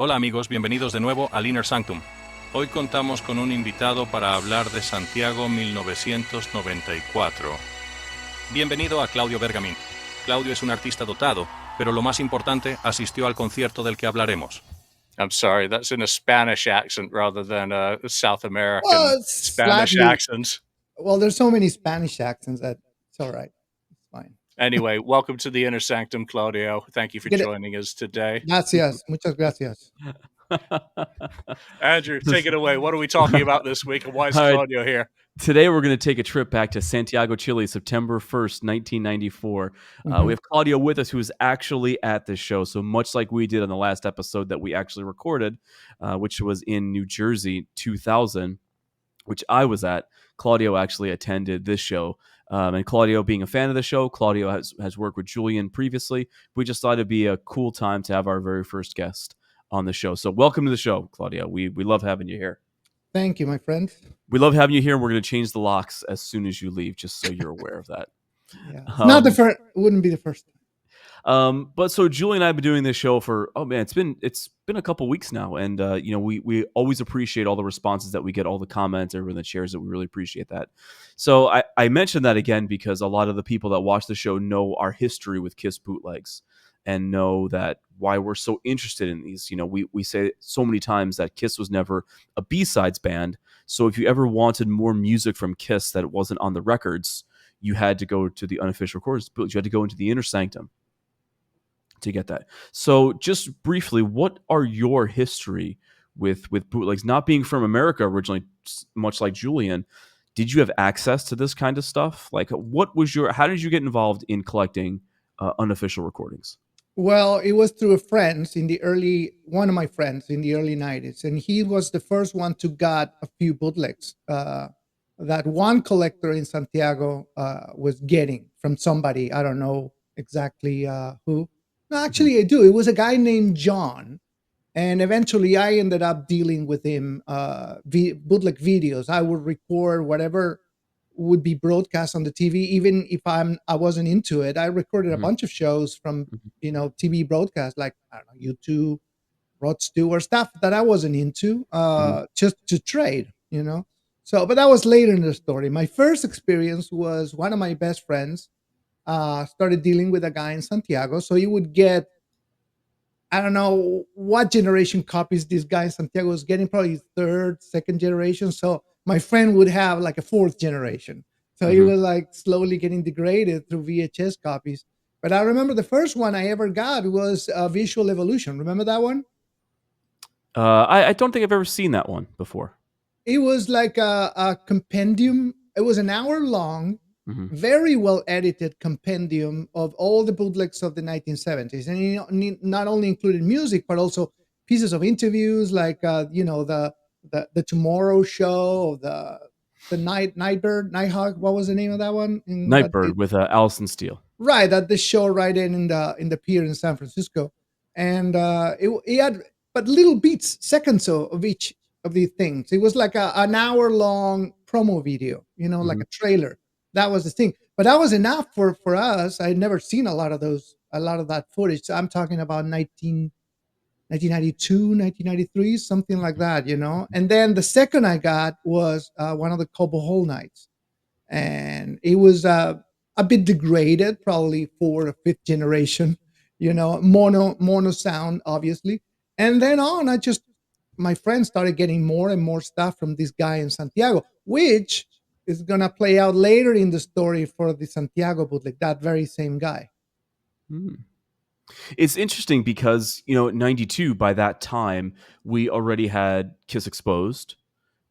Hola amigos, bienvenidos de nuevo al Inner Sanctum. Hoy contamos con un invitado para hablar de Santiago 1994. Bienvenido a Claudio Bergamín. Claudio es un artista dotado, pero lo más importante, asistió al concierto del que hablaremos. I'm sorry, that's in a Spanish accent rather than a South American Well, it's Spanish slightly. accent. Well, there's so many Spanish accents that it's all right. It's fine. Anyway, welcome to the Inner Sanctum, Claudio. Thank you for Get it. joining us today. Gracias. Muchas gracias. Andrew, take it away. What are we talking about this week, and why is All right. Claudio here? Today, we're going to take a trip back to Santiago, Chile, September 1st, 1994. Mhm. We have Claudio with us, who is actually at this show. So much like we did on the last episode that we actually recorded, which was in New Jersey, 2000, which I was at, Claudio actually attended this show. And Claudio, being a fan of the show, Claudio has worked with Julian previously. We just thought it'd be a cool time to have our very first guest on the show. So welcome to the show, Claudio. We love having you here. Thank you, my friend. We love having you here. We're going to change the locks as soon as you leave, just so you're aware of that. Yeah, it's not the first. It wouldn't be the first time. But so Julie and I have been doing this show for it's been a couple weeks now, and we always appreciate all the responses that we get, all the comments, everyone that shares it. We really appreciate that. So I mentioned that again because a lot of the people that watch the show know our history with Kiss bootlegs and know that why we're so interested in these. We say so many times that Kiss was never a B-sides band. So if you ever wanted more music from Kiss that wasn't on the records, you had to go to the unofficial recordings. You had to go into the Inner Sanctum to get that. So just briefly, what are your history with bootlegs? Not being from America originally, much like Julian, did you have access to this kind of stuff? Like, how did you get involved in collecting unofficial recordings? Well, it was through one of my friends in the early 90s, and he was the first one to got a few bootlegs that one collector in Santiago was getting from somebody. I don't know exactly who. No, actually, I do. It was a guy named John, and eventually I ended up dealing with him bootleg videos. I would record whatever would be broadcast on the TV, even if I wasn't into it. I recorded a bunch of shows from TV broadcasts, like I don't know, U2, Rod Stewart, stuff that I wasn't into, just to trade. So, but that was later in the story. My first experience was one of my best friends started dealing with a guy in Santiago, so he would get, I don't know what generation copies this guy in Santiago was getting, probably third, second generation. So my friend would have like a fourth generation. So he was like slowly getting degraded through VHS copies. But I remember the first one I ever got was Visual Evolution. Remember that one? I don't think I've ever seen that one before. It was like a compendium. It was an hour long, very well edited compendium of all the bootlegs of the 1970s, and it not only included music but also pieces of interviews, like the Tomorrow Show, the Nighthawk. What was the name of that one? Nightbird with Alison Steele. Right, at the show right in the pier in San Francisco, and it had but little beats, seconds of each of these things. It was like an hour long promo video, like a trailer. That was the thing, but that was enough for us. I had never seen a lot of that footage. So I'm talking about 1992, 1993, something like that, And then the second I got was one of the Cobo Hall nights, and it was a bit degraded, probably fourth or fifth generation, mono sound, obviously. And then on, my friends started getting more and more stuff from this guy in Santiago, which is going to play out later in the story for the Santiago bootleg, that very same guy. It's interesting because, 92, by that time, we already had Kiss Exposed,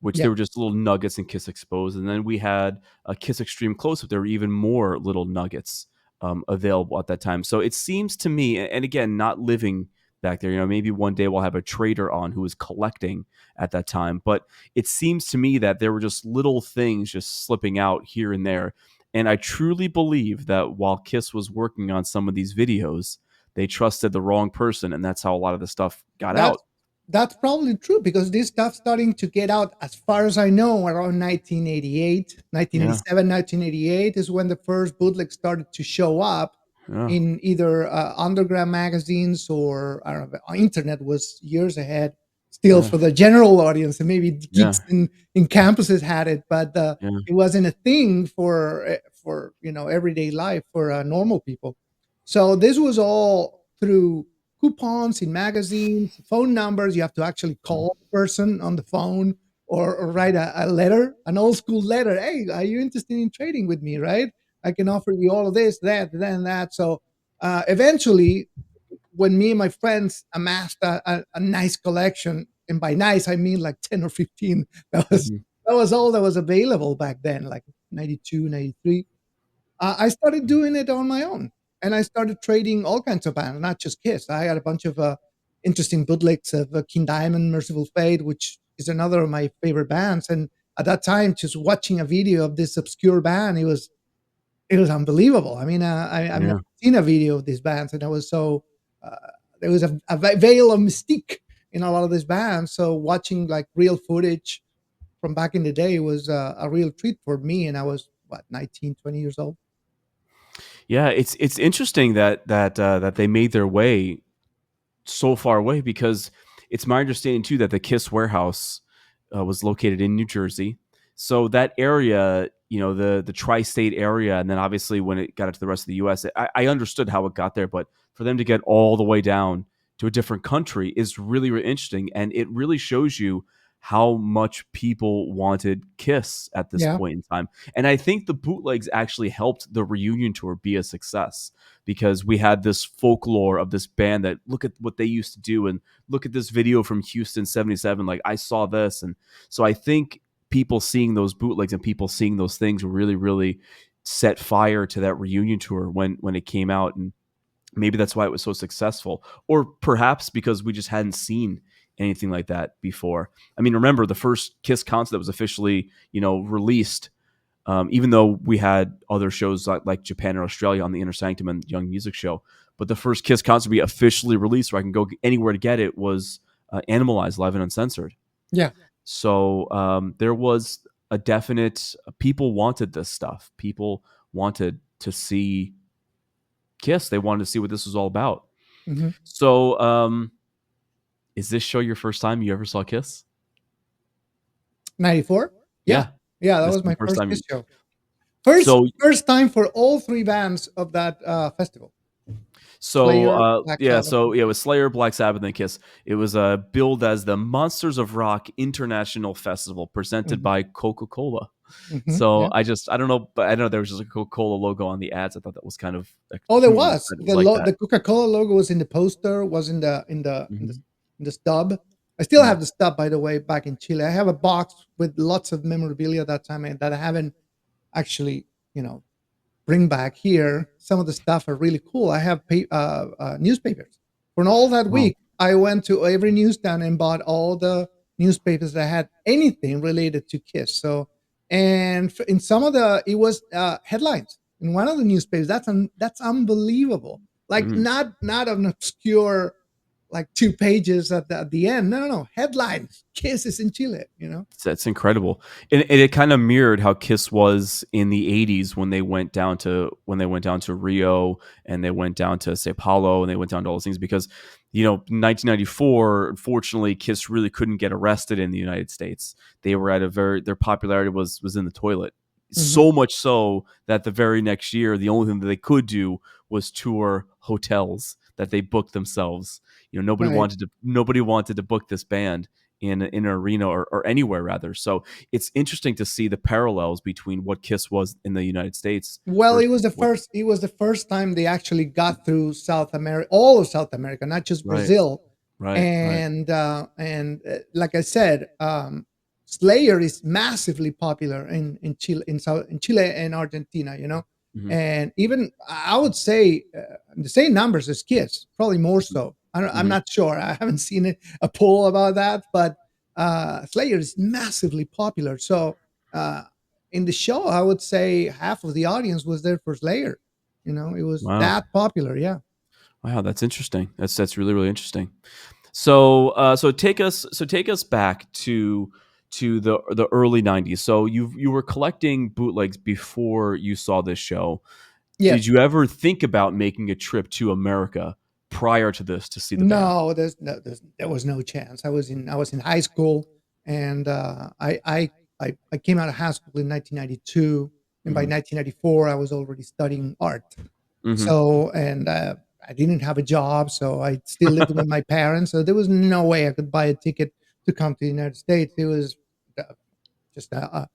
which there were just little nuggets in Kiss Exposed. And then we had a Kiss Extreme Close-Up. There were even more little nuggets available at that time. So it seems to me, and again, not living back there, maybe one day we'll have a trader on who was collecting at that time. But it seems to me that there were just little things just slipping out here and there. And I truly believe that while Kiss was working on some of these videos, they trusted the wrong person, and that's how a lot of the stuff got out. That's probably true, because this stuff starting to get out, as far as I know, around 1988, 1987, 1988 is when the first bootleg started to show up. Yeah. in either underground magazines or I don't know, internet was years ahead still Yeah. for the general audience, and maybe Yeah. geeks in campuses had it, but Yeah. it wasn't a thing for everyday life for normal people. So this was all through coupons in magazines, phone numbers. You have to actually call the person on the phone, or write a letter, an old school letter. Hey, are you interested in trading with me? Right? I can offer you all of this, that, then that. So eventually, when me and my friends amassed a nice collection, and by nice I mean like 10 or 15, that was Mhm. that was all that was available back then, like 92, 93. I started doing it on my own, and I started trading all kinds of bands, not just Kiss. I had a bunch of interesting bootlegs of King Diamond, Merciful Fate, which is another of my favorite bands. And at that time, just watching a video of this obscure band, it was unbelievable. I mean, I've never Yeah. seen a video of these bands, and I was so uh, there was a veil of mystique in a lot of these bands. So watching like real footage from back in the day was a real treat for me. And I was what, 19, 20 years old. Yeah, it's interesting that they made their way so far away, because it's my understanding too that the Kiss warehouse was located in New Jersey. So that area, the tri-state area, and then obviously when it got into the rest of the U.S., I understood how it got there, but for them to get all the way down to a different country is really, really interesting, and it really shows you how much people wanted Kiss at this Yeah. point in time. And I think the bootlegs actually helped the reunion tour be a success, because we had this folklore of this band that, look at what they used to do, and look at this video from Houston 77, like I saw this. And so I think people seeing those bootlegs and people seeing those things really, really set fire to that reunion tour when it came out. And maybe that's why it was so successful, or perhaps because we just hadn't seen anything like that before. I mean, remember the first Kiss concert that was officially released, even though we had other shows like Japan or Australia on the Inner Sanctum and Young Music Show. But the first Kiss concert to be officially released, where I can go anywhere to get it, was Animalized Live and Uncensored. Yeah. So there was a definite, people wanted this stuff. People wanted to see Kiss. They wanted to see what this was all about. Hmm. So is this show your first time you ever saw Kiss? 94. Yeah. Yeah, Yeah, that this is was the my first first time. Kiss show. First So first time for all three bands of that festival. So, Slayer, Black yeah, Sabbath. so yeah, it was Slayer, Black Sabbath, and Kiss. It was billed as the Monsters of Rock International Festival, presented Hmm. by Coca-Cola. Hmm. So Yeah. I don't know, but I know there was just a Coca-Cola logo on the ads. I thought that was kind of Oh, there cute. was I like that. the Coca-Cola logo was in the poster, was Mhm. in the stub. I still Mhm. have the stub, by the way, back in Chile. I have a box with lots of memorabilia that time, and that I haven't actually, bring back here. Some of the stuff are really cool. I have newspapers. For all that Wow. week, I went to every newsstand and bought all the newspapers that had anything related to Kiss. So, and in some of it was headlines in one of the newspapers. That's unbelievable. Like Mhm. not an obscure like 2 pages at the end. No, no, no. Headlines. Kiss is in Chile. That's incredible, and it kind of mirrored how Kiss was in the '80s when they went down to Rio, and they went down to Sao Paulo, and they went down to all those things, because 1994, unfortunately, Kiss really couldn't get arrested in the United States. They were at their popularity was in the toilet, Hmm. so much so that the very next year, the only thing that they could do was tour hotels that they booked themselves. Right. Nobody wanted to book this band in an arena, or anywhere rather. So it's interesting to see the parallels between what Kiss was in the United States Well, versus what. it was the first time they actually got through South America, all of South America, not just Right, Brazil. right. And like I said, Slayer is massively popular in Chile, in Chile and Argentina. Hmm. And even I would say the same numbers as Kiss, probably more so. I'm Hmm. not sure. I haven't seen a poll about that, but Slayer is massively popular. So. Uh, in the show, I would say half of the audience was there for Slayer. It was Wow, that popular. Yeah. wow, that's interesting. That's really, really interesting. So take us back to the early '90s. So you were collecting bootlegs before you saw this show. Yes. Did you ever think about making a trip to America prior to this to see the band? No, there was no chance. I was in high school, and I came out of high school in 1992, and by Mhm. 1994 I was already studying art. Mhm. So, and I didn't have a job, so I still lived with my parents. So there was no way I could buy a ticket to come to the United States. It was uh, just a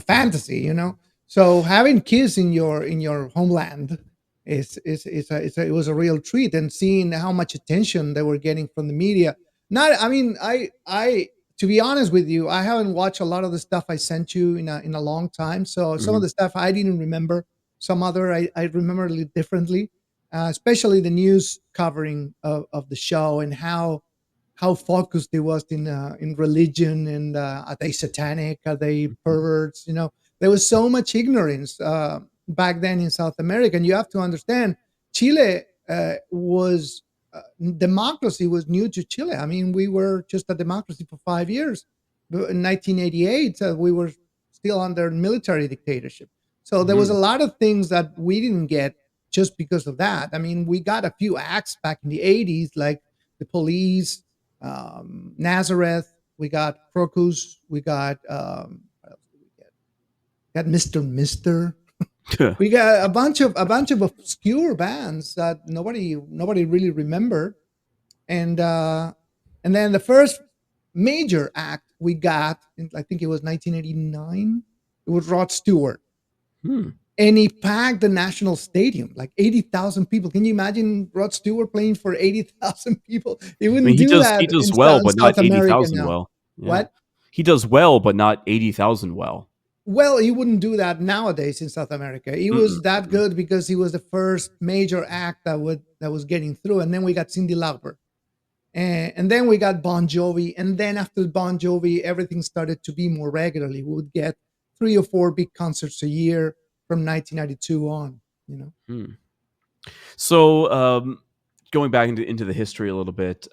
fantasy, you know. So having kids in your homeland it was a real treat, and seeing how much attention they were getting from the media. Not, I mean, I to be honest with you, I haven't watched a lot of the stuff I sent you in a long time. So some of Mhm. the stuff I didn't remember, some other I remember a little differently, especially the news covering of the show, and how focused it was in religion, and are they satanic, are they Mhm. perverts, you know. There was so much ignorance back then in South America, and you have to understand, Chile was democracy was new to Chile. I mean, we were just a democracy for 5 years. But in 1988 we were still under military dictatorship, so there was a Mhm. lot of things that we didn't get just because of that. I mean, we got a few acts back in the 80s, like the Police, Nazareth. We got Crocus. We got what else did we get? Got Mister. We got a bunch of obscure bands that nobody really remembered, and then the first major act we got, I think it was 1989. It was Rod Stewart, Hmm. and he packed the national stadium, like 80,000 people. Can you imagine Rod Stewart playing for 80,000 people? He I mean, wouldn't do he that does in well, but not South America 80,000 now. well. Yeah. What? He does well, but not 80,000 well. Well, he wouldn't do that nowadays in South America. He Mm-mm, was that mm-mm. good because he was the first major act that was getting through, and then we got Cyndi Lauper, and then we got Bon Jovi, and then after Bon Jovi, everything started to be more regularly. We would get 3 or 4 big concerts a year from 1992 on. You know. Hmm. So, going back into the history a little bit,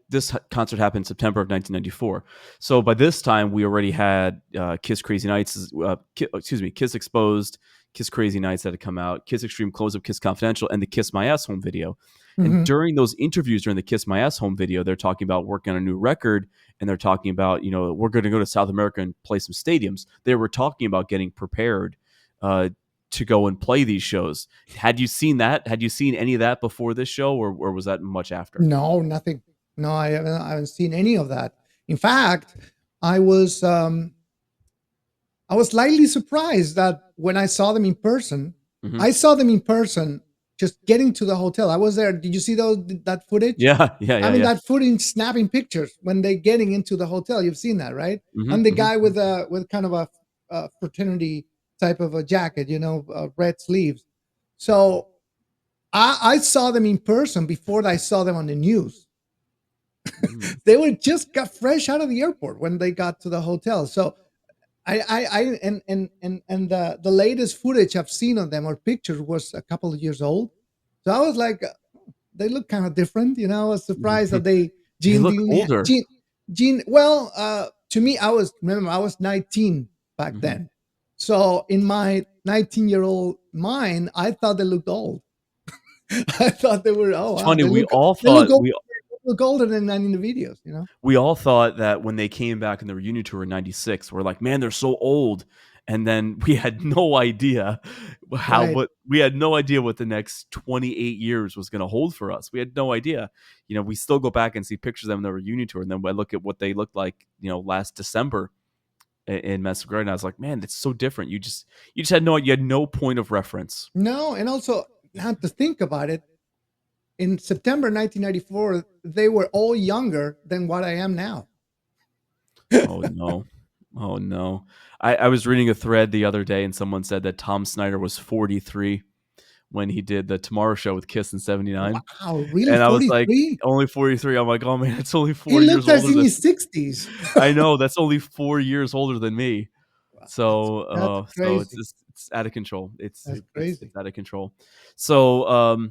this concert happened in September of 1994. So by this time, we already had Kiss Crazy Nights, Kiss Exposed, Kiss Crazy Nights that had come out, Kiss Extreme Close Up, Kiss Confidential, and the Kiss My Ass Home video. And Mhm. during those interviews during the Kiss My Ass Home video, they're talking about working on a new record, and they're talking about, we're going to go to South America and play some stadiums. They were talking about getting prepared uh, to go and play these shows. Had you seen that? Had you seen any of that before this show, or was that much after? No, nothing. No, I haven't seen any of that. In fact, I was um, I was slightly surprised that when I saw them in person, Hmm. I saw them in person just getting to the hotel. I was there. Did you see that footage? Yeah, yeah, I yeah, mean, yeah. that footage snapping pictures when they getting into the hotel. You've seen that, right? Hmm. And the Hmm. guy with kind of a fraternity type of a jacket, red sleeves. So I saw them in person before I saw them on the news. Hmm. They were just got fresh out of the airport when they got to the hotel. So I and the latest footage I've seen of them or pictures was a couple of years old. So I was like, they look kind of different. I was surprised that they They Gene look Dune older. Gene. Well, to me, I was 19 back Hmm. then. So in my 19-year-old mind, I thought they looked old. I thought they were, oh It's wow, funny. they look older than in the videos. We all thought that when they came back in the reunion tour in '96, we're like, man, they're so old. And then we had no idea Right. we had no idea what the next 28 years was going to hold for us. We had no idea. We still go back and see pictures of them in the reunion tour, and then I look at what they looked like, last December in Madison Square Garden. I was like, man, it's so different. You just had no point of reference. No, and also not to think about it, in September 1994, they were all younger than what I am now. Oh no. Oh no. I was reading a thread the other day and someone said that Tom Snyder was 43 when he did the Tomorrow Show with Kiss in '79. Wow, really, And I was like, 43? only 43. I'm like, oh man, it's only He 4 years looked as older in than his 60s. I know, that's only 4 years older than me. Wow, So that's so it's crazy. just it's out of control. That's crazy. It's out of control. So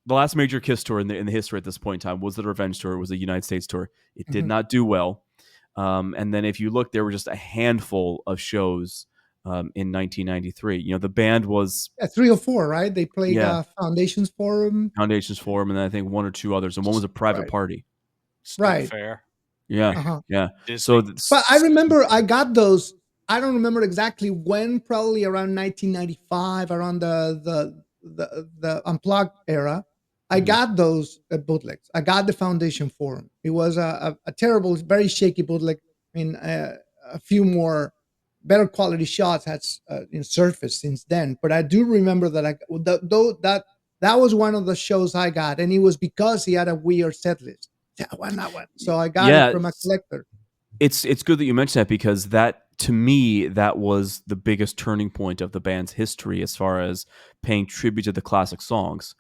the last major Kiss tour in the history at this point in time was the Revenge tour. It was the United States tour. It did Mhm. not do well. And then if you look, there were just a handful of shows in 1993. The band was 3 or 4, right? They played yeah Foundations Forum. Foundations Forum, and then I think one or two others, and one was a private Right. party. State Right. Fair, Yeah, Uh-huh. yeah. Disney. So But I remember I got those. I don't remember exactly when. Probably around 1995, around the Unplugged era. I Mhm. got those bootlegs. I got the Foundation Forum. It was a terrible, very shaky bootleg. I mean, a few more better quality shots had surfaced since then. But I do remember that that was one of the shows I got, and it was because he had a weird set list. That one, that one. So I got it Yeah, from a collector. it's good that you mentioned that, because that, to me, that was the biggest turning point of the band's history as far as paying tribute to the classic songs.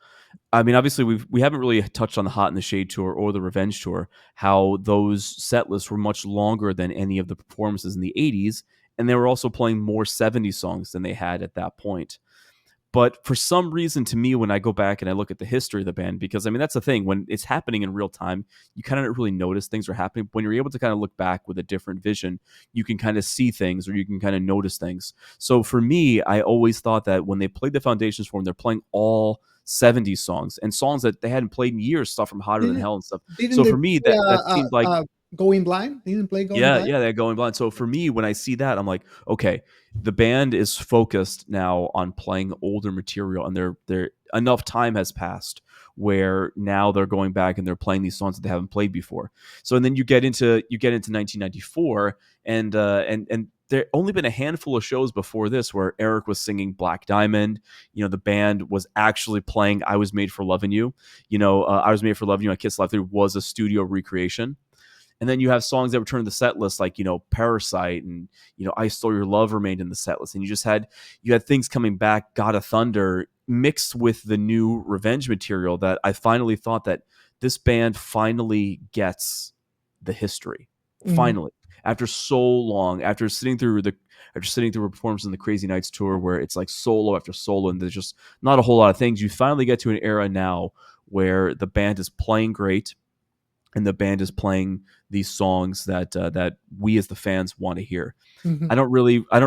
I mean, obviously, we haven't really touched on the Hot in the Shade tour or the Revenge tour, how those set lists were much longer than any of the performances in the 80s, and they were also playing more 70s songs than they had at that point. But for some reason, to me, when I go back and I look at the history of the band, because I mean, that's the thing, when it's happening in real time, you kind of don't really notice things are happening. When you're able to kind of look back with a different vision, you can kind of see things, or you can kind of notice things. So for me, I always thought that when they played the Foundations for them, they're playing all 70s songs and songs that they hadn't played in years, stuff from Hotter Than Didn't Hell and stuff. didn't So they for me, play, that seemed like, Going Blind? They didn't play Going yeah, Blind? yeah, they're going blind. So for me, when I see that, I'm like, okay, the band is focused now on playing older material, and they're enough time has passed where now they're going back and they're playing these songs that they haven't played before. So and then you get into 1994, and there only been a handful of shows before this where Eric was singing Black Diamond. The band was actually playing I Was Made for Loving You. I Was Made for Loving You on Kiss Live 3 was a studio recreation. And then you have songs that return to the set list, like, Parasite, and, I Stole Your Love remained in the set list. And you had things coming back, God of Thunder, mixed with the new Revenge material, that I finally thought that this band finally gets the history. Mhm. Finally. After so long, after sitting through a performance in the Crazy Nights tour where it's like solo after solo, and there's just not a whole lot of things, you finally get to an era now where the band is playing great, and the band is playing these songs that we as the fans want to hear. Mhm. I don't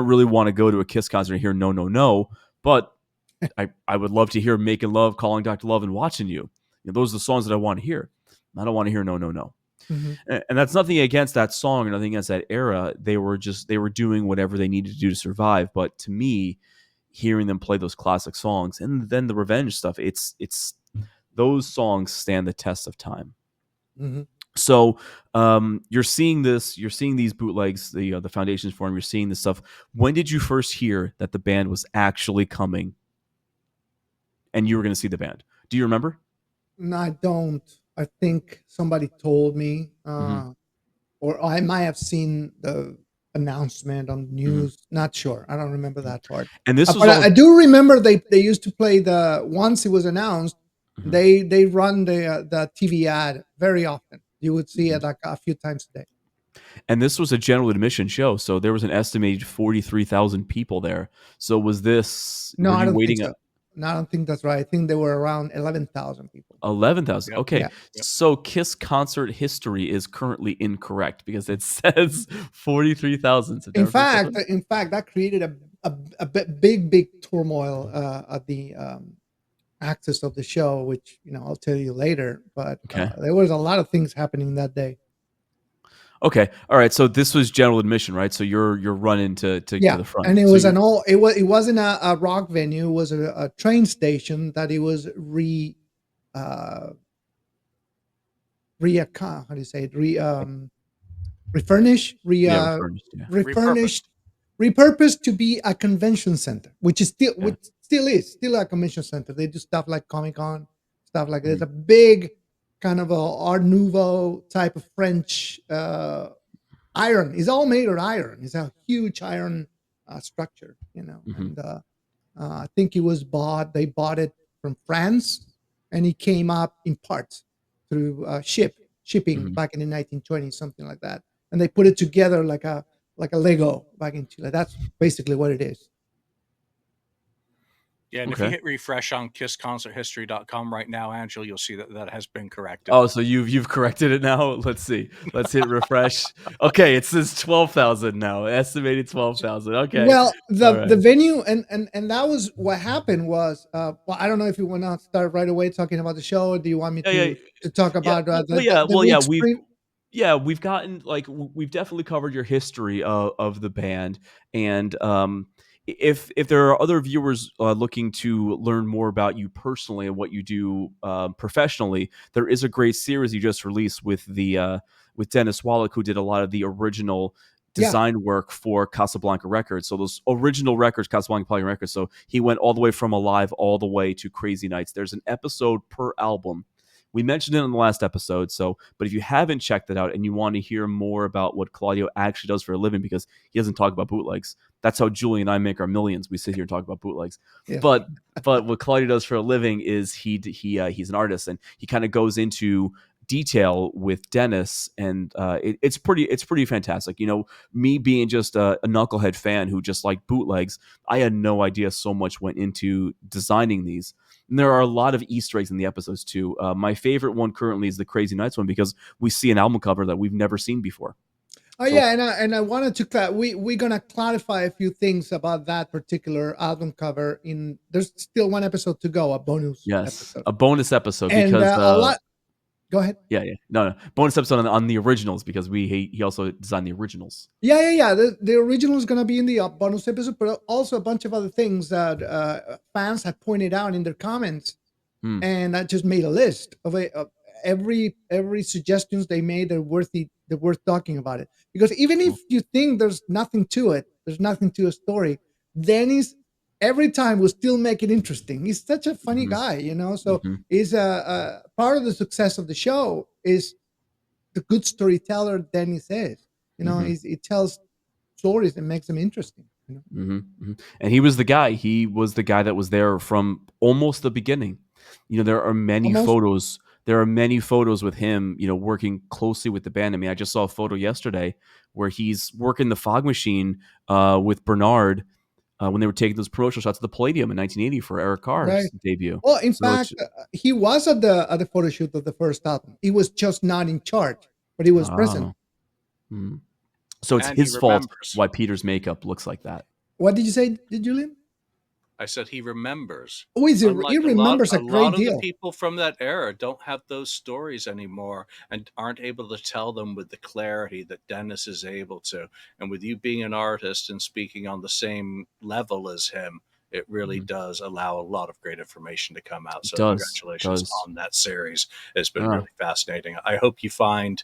really want to go to a Kiss concert and hear No No No, but I would love to hear Making Love, Calling Dr. Love, and Watching You. Those are the songs that I want to hear. I don't want to hear No No No. Mhm. And that's nothing against that song or nothing against that era. They were doing whatever they needed to do to survive. But to me, hearing them play those classic songs and then the Revenge stuff, it's those songs stand the test of time. Mhm. So you're seeing these bootlegs, the Foundations Forum. You're seeing this stuff. When did you first hear that the band was actually coming, and you were going to see the band? Do you remember? No, I don't. I think somebody told me, Mm-hmm. or I might have seen the announcement on the Mm-hmm. news. Not sure. I don't remember that part. And this was But all. I do remember they used to play once it was announced. Mhm, They run the TV ad very often. You would see mhm. it like a few times a day. And this was a general admission show, so there was an estimated 43,000 people there. So was this? No, Were I you don't think waiting so. No, I don't think that's right. I think there were around 11,000 people. 11,000? Yep. Okay, Yeah. Yep. so Kiss concert history is currently incorrect because it says 43,000 In September 1st. fact, that created big turmoil at the access of the show, which I'll tell you later. But Okay. there was a lot of things happening that day. Okay. All right. So this was general admission, right? So you're running to Yeah, the front. and it So was you're it wasn't a rock venue. It was a train station that it was uh, how do you say it? Refurnished, yeah, refurnished. Yeah. Repurposed. refurnished, repurposed to be a convention center, which is Yeah. still a convention center. They do stuff like Comic Con, stuff like Mhm. there's a big kind of a Art Nouveau type of French iron. It's all made of iron. It's a huge iron structure, Mhm. and I think it was bought. They bought it from France, and it came up in parts through shipping Mhm. back in the 1920s, something like that. And they put it together like a Lego back in Chile. That's basically what it is. Yeah, and if you Okay. hit refresh on kissconcerthistory.com right now, Angela, you'll see that that has been corrected. Oh, so you've corrected it now. Let's see. Let's hit refresh. Okay, it says 12,000 now. Estimated 12,000. Okay. Well, All the right. venue and that was what happened was well, I don't know if you want to start right away talking about the show, or do you want me Yeah, yeah, to talk yeah. about the Well, yeah. week's pre? We've gotten like we've definitely covered your history of the band, and if there are other viewers looking to learn more about you personally and what you do professionally, there is a great series you just released with Dennis Wallach, who did a lot of the original Yeah, design work for Casablanca Records. So those original records, Casablanca Polygon Records. So he went all the way from Alive all the way to Crazy Nights. There's an episode per album. We mentioned it in the last episode, but if you haven't checked it out and you want to hear more about what Claudio actually does for a living, because he doesn't talk about bootlegs. That's how Julie and I make our millions. We sit here and talk about bootlegs. yeah. But what Claudio does for a living is he's an artist, and he kind of goes into detail with Dennis, and it's pretty fantastic. You know, me being just a knucklehead fan who just liked bootlegs, I had no idea so much went into designing these. And there are a lot of Easter eggs in the episodes too. My favorite one currently is the Crazy Nights one, because we see an album cover that we've never seen before. Oh So yeah, and I wanted to we're gonna clarify a few things about that particular album cover. There's still one episode to go, a bonus yes, episode, a bonus episode and because a lot. Go ahead. yeah, no, bonus episode on the originals, because he also designed the originals. Yeah. The original is gonna be in the bonus episode, but also a bunch of other things that fans had pointed out in their comments, Hmm. and I just made a list of every suggestions they made. They're worth talking about it, because even if you think there's nothing to it, there's nothing to a story, Dennis every time will still make it interesting. He's such a funny Mhm. guy, you know. So Mhm. is a part of the success of the show is the good storyteller Dennis is. You know, Mhm. he tells stories and makes them interesting. You know? And he was the guy. He was the guy that was there from almost the beginning. You know, there are many Almost photos. There are many photos with him, you know, working closely with the band. I mean, I just saw a photo yesterday where he's working the fog machine with Bernard when they were taking those promotional shots at the Palladium in 1980 for Eric Carr's right. debut. Well, in So it's fact, he was at the photo shoot of the first album. He was just not in charge, but he was present. oh, hmm. So it's And he his fault remembers. why Peter's makeup looks like that. What did you say, Julian? I said he remembers. Oh, he Unlike remembers a a great lot of the deal. people from that era don't have those stories anymore and aren't able to tell them with the clarity that Dennis is able to. And with you being an artist and speaking on the same level as him, it really Mhm. does allow a lot of great information to come out. It So congratulations does. on that series. It's been Ah. really fascinating. I hope you find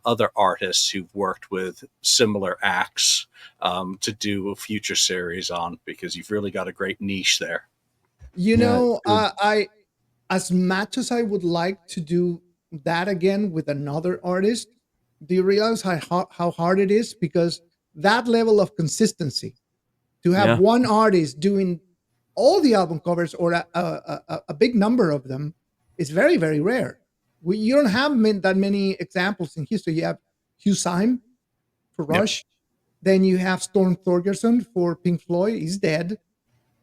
other artists who've worked with similar acts to do a future series on, because you've really got a great niche there. You Yeah, know, good. I as much as I would like to do that again with another artist, do you realize how hard it is? Because that level of consistency, to have Yeah. one artist doing all the album covers or a big number of them is very, very rare. You don't have that many examples in history. You have Hugh Syme for Yep. Rush. Then you have Storm Thorgerson for Pink Floyd. He's dead.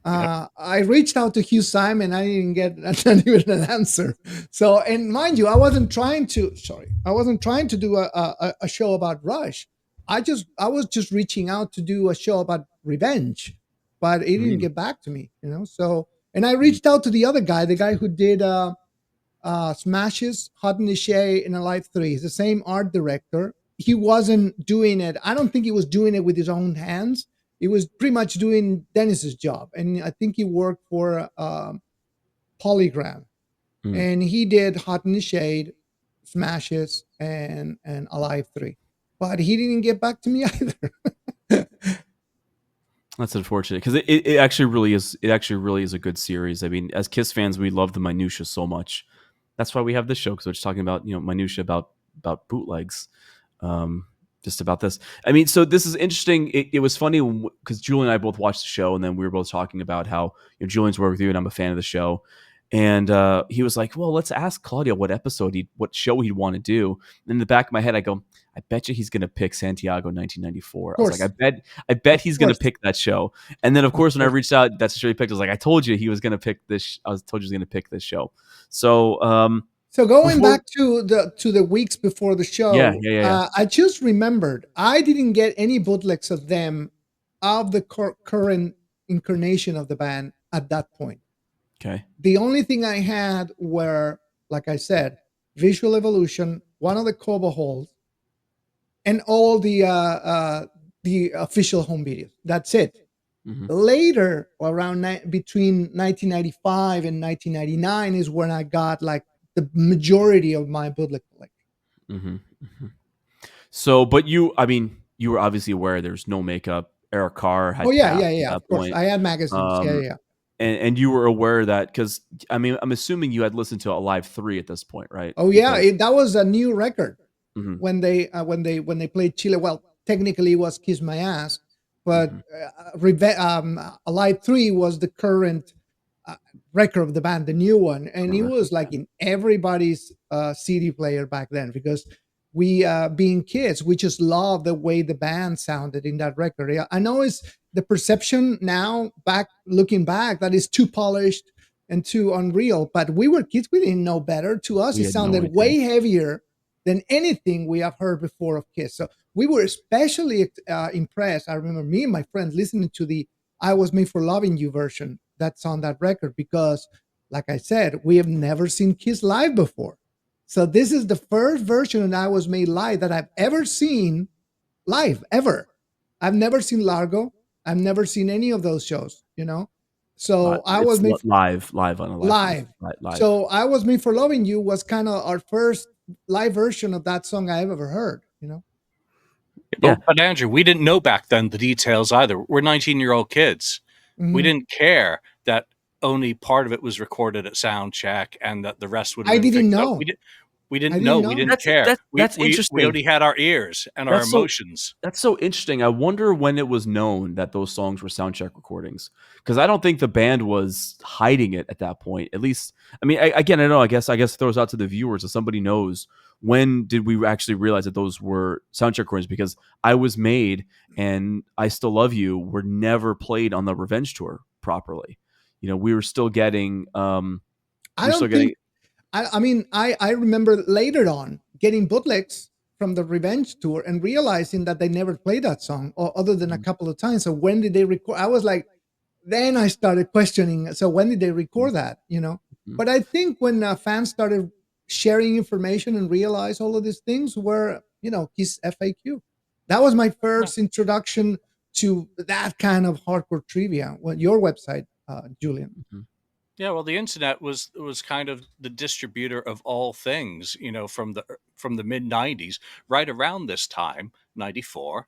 Yep. I reached out to Hugh Syme and I didn't get not even an answer. So, and mind you, I wasn't trying to do a show about Rush. I was just reaching out to do a show about revenge, but he didn't Mm, get back to me, you know. So, and I mm, reached out to the other guy, the guy who did Smashes, Hot in the Shade, and Alive 3. He's the same art director. He wasn't doing it. I don't think he was doing it with his own hands. He was pretty much doing Dennis's job. And I think he worked for Polygram. mm. And he did Hot in the Shade, Smashes, and Alive 3. But he didn't get back to me either. That's unfortunate, because it actually really is. It actually really is a good series. I mean, as Kiss fans, we love the minutia so much. That's why we have this show, because we're just talking about minutia about bootlegs. Just about this. I mean, so this is interesting. It was funny because Julie and I both watched the show, and then we were both talking about how Julian's worked with you, and I'm a fan of the show. And he was like, well, let's ask Claudio what show he'd want to do. And in the back of my head, I go, I bet you he's going to pick Santiago 1994. Of I was like, course, I bet of he's going to course, pick that show. And then, of of course, when I course. reached out, that's the show he picked. I was like, I told you he was going to pick this. I told you he was going to pick this show. So So going before, back to the weeks before the yeah, show, yeah, yeah, yeah. I just remembered I didn't get any bootlegs of them of the current incarnation of the band at that point. Okay. The only thing I had were, like I said, Visual Evolution, one of the Kobo holes, and all the official home videos. That's it. Mm-hmm. Later, around between 1995 and 1999, is when I got like the majority of my bootleg collection. Mm-hmm. Mm-hmm. So, but I mean, you were obviously aware there's no makeup. Eric Carr Oh had yeah, passed yeah, at yeah. that Of course, point. I had magazines. Yeah, Um, yeah. and you were aware that because I mean, I'm assuming you had listened to Alive 3 at this point, right? Oh yeah, that was a new record Mm-hmm, when they played Chile. Well, technically it was Kiss My Ass, mm-hmm. but Alive 3 was the current uh, record of the band, the new one, and it Correct. was like in everybody's CD player back then because we being kids, we just loved the way the band sounded in that record. Yeah, I know it's the perception now, back looking back, that is too polished and too unreal, but we were kids, we didn't know better. To us, We it had no sounded idea. way heavier than anything we have heard before of Kiss. So we were especially impressed. I remember me and my friends listening to the I Was Made for Loving You version that's on that record because, like I said, we have never seen Kiss live before. So this is the first version of I Was Made live that I've ever seen live, ever. I've never seen Largo. I've never seen any of those shows, you know? So I Was It's Made live on a live from live. live. So I Was Made for Loving You was kind of our first live version of that song I've ever heard, you know? Yeah. But Andrew, we didn't know back then the details either. We're 19-year-old kids. We Mhm. didn't care that only part of it was recorded at sound check and that the rest would have I been didn't fixed up. know. We I didn't didn't know. We know. didn't care. That's We interesting. only had our ears and our That's so emotions. That's so interesting. I wonder when it was known that those songs were soundcheck recordings, because I don't think the band was hiding it at that point. At least, I mean, again, I don't know. I guess it throws out to the viewers if somebody knows when did we actually realize that those were soundcheck recordings? Because I Was Made and I Still Love You were never played on the Revenge tour properly. You know, we were still getting. I don't think I mean I remember later on getting bootlegs from the Revenge tour and realizing that they never played that song or other than a couple of times. So when did they record? I was like, then I started questioning. So when did they record that? You know, but I think when fans started sharing information and realized all of these things were, you know, Kiss FAQ. That was my first introduction to that kind of hardcore trivia. Well, your website, Julian. Yeah, well, the internet was kind of the distributor of all things, from the mid '90s, right around this time, '94.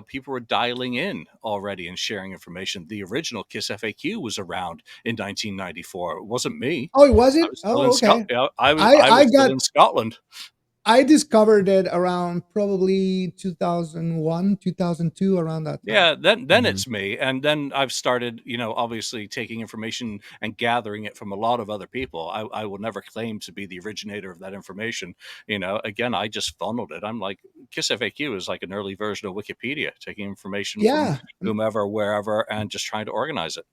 People were dialing in already and sharing information. The original Kiss FAQ was around in 1994. It wasn't me. Oh, was I it? was still in Oh, okay. Scotland. I I was still got in Scotland. I discovered it around probably 2001, 2002, around that time. Yeah, then Mhm. it's me, and then I've started, obviously taking information and gathering it from a lot of other people. I will never claim to be the originator of that information. Again, I just funneled it. I'm like, Kiss FAQ is like an early version of Wikipedia, taking information from Yeah, whomever, wherever, and just trying to organize it.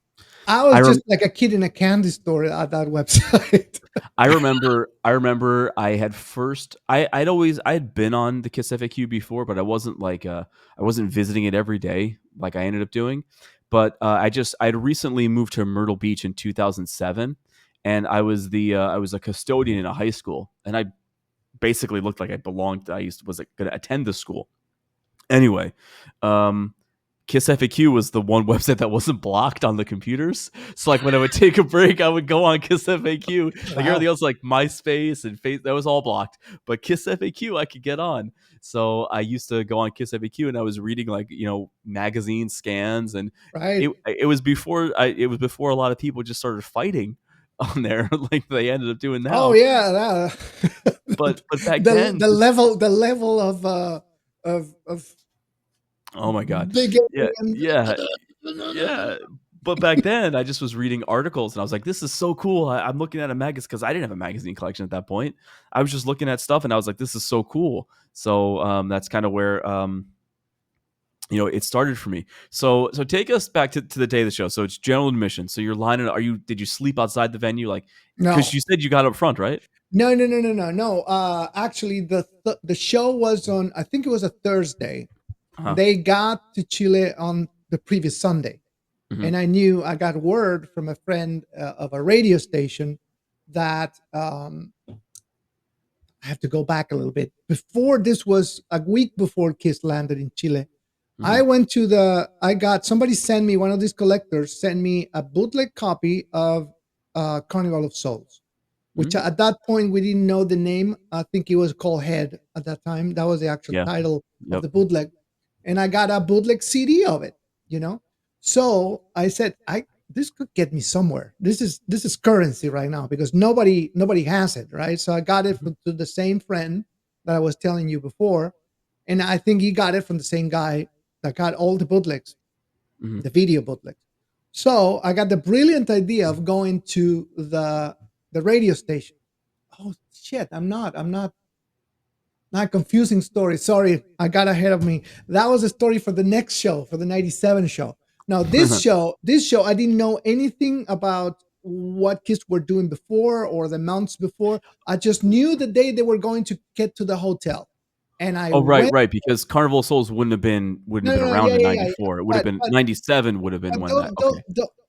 I I was rem- just like a kid in a candy store at that website. I remember I had first I had been on the Kiss FAQ before, but I wasn't like I wasn't visiting it every day like I ended up doing. But I had recently moved to Myrtle Beach in 2007, and I was a custodian in a high school, and I basically looked like I belonged. Was going to attend the school anyway. Kiss FAQ was the one website that wasn't blocked on the computers. So like when I would take a break, I would go on Kiss FAQ. Like Wow. everything else, like MySpace and Face, that was all blocked. But Kiss FAQ, I could get on. So I used to go on Kiss FAQ, and I was reading magazine scans, and Right. it was before a lot of people just started fighting on there, like they ended up doing Oh now. yeah, But back then, the level of oh my god, big yeah, and yeah, yeah. But back then, I just was reading articles, and I was like, "This is so cool." I'm looking at a magazine because I didn't have a magazine collection at that point. I was just looking at stuff, and I was like, "This is so cool." So that's kind of where it started for me. So take us back to the day of the show. So it's general admission. So you're lining up. Did you sleep outside the venue? Like, because No, you said you got up front, right? no. Actually, the show was on. I think it was a Thursday. Uh-huh. They got to Chile on the previous Sunday, Mhm. and I got word from a friend of a radio station that I have to go back a little bit. Before this was a week before Kiss landed in Chile. I Mhm. went to I got somebody sent me, one of these collectors sent me a bootleg copy of Carnival of Souls, which Mhm. at that point we didn't know the name. I think it was called Head at that time. That was the actual Yeah. title of Yep. the bootleg. And I got a bootleg CD of it, you know? So I said, this could get me somewhere. This is currency right now because nobody has it, right? So I got it Mhm. from to the same friend that I was telling you before. And I think he got it from the same guy that got all the bootlegs, Mhm. the video bootlegs. So I got the brilliant idea of going to the radio station. Oh shit, I'm not confusing story. Sorry, I got ahead of me. That was a story for the next show, for the 97 show. Now, this show, I didn't know anything about what Kiss were doing before or the months before. I just knew the day they were going to get to the hotel. And I Oh, right, went, right. Because Carnival of Souls wouldn't have been no, around yeah, in yeah, yeah. '94. It would have But been but '97. Would have been but when that. Okay.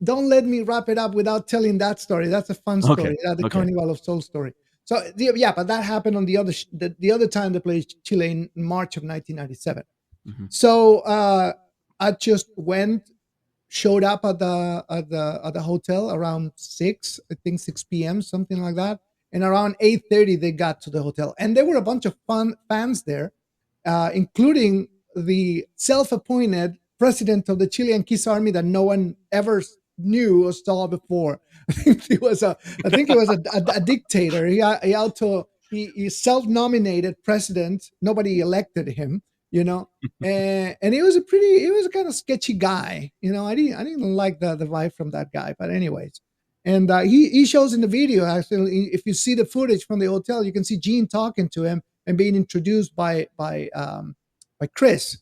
don't let me wrap it up without telling that story. That's a fun Okay. story. The Okay. Carnival of Souls story. So yeah, but that happened on the other time they played Chile in March of 1997. Mhm. So I just showed up at the hotel around 6, I think 6 p.m., something like that. And around 8:30 they got to the hotel, and there were a bunch of fun fans there, including the self-appointed president of the Chilean Kiss Army that no one ever knew or saw before. I think he was a dictator. He self-nominated president. Nobody elected him, you know. And he was a kind of sketchy guy. I didn't like the vibe from that guy. But anyways, and he shows in the video, actually, if you see the footage from the hotel, you can see Gene talking to him and being introduced by Chris,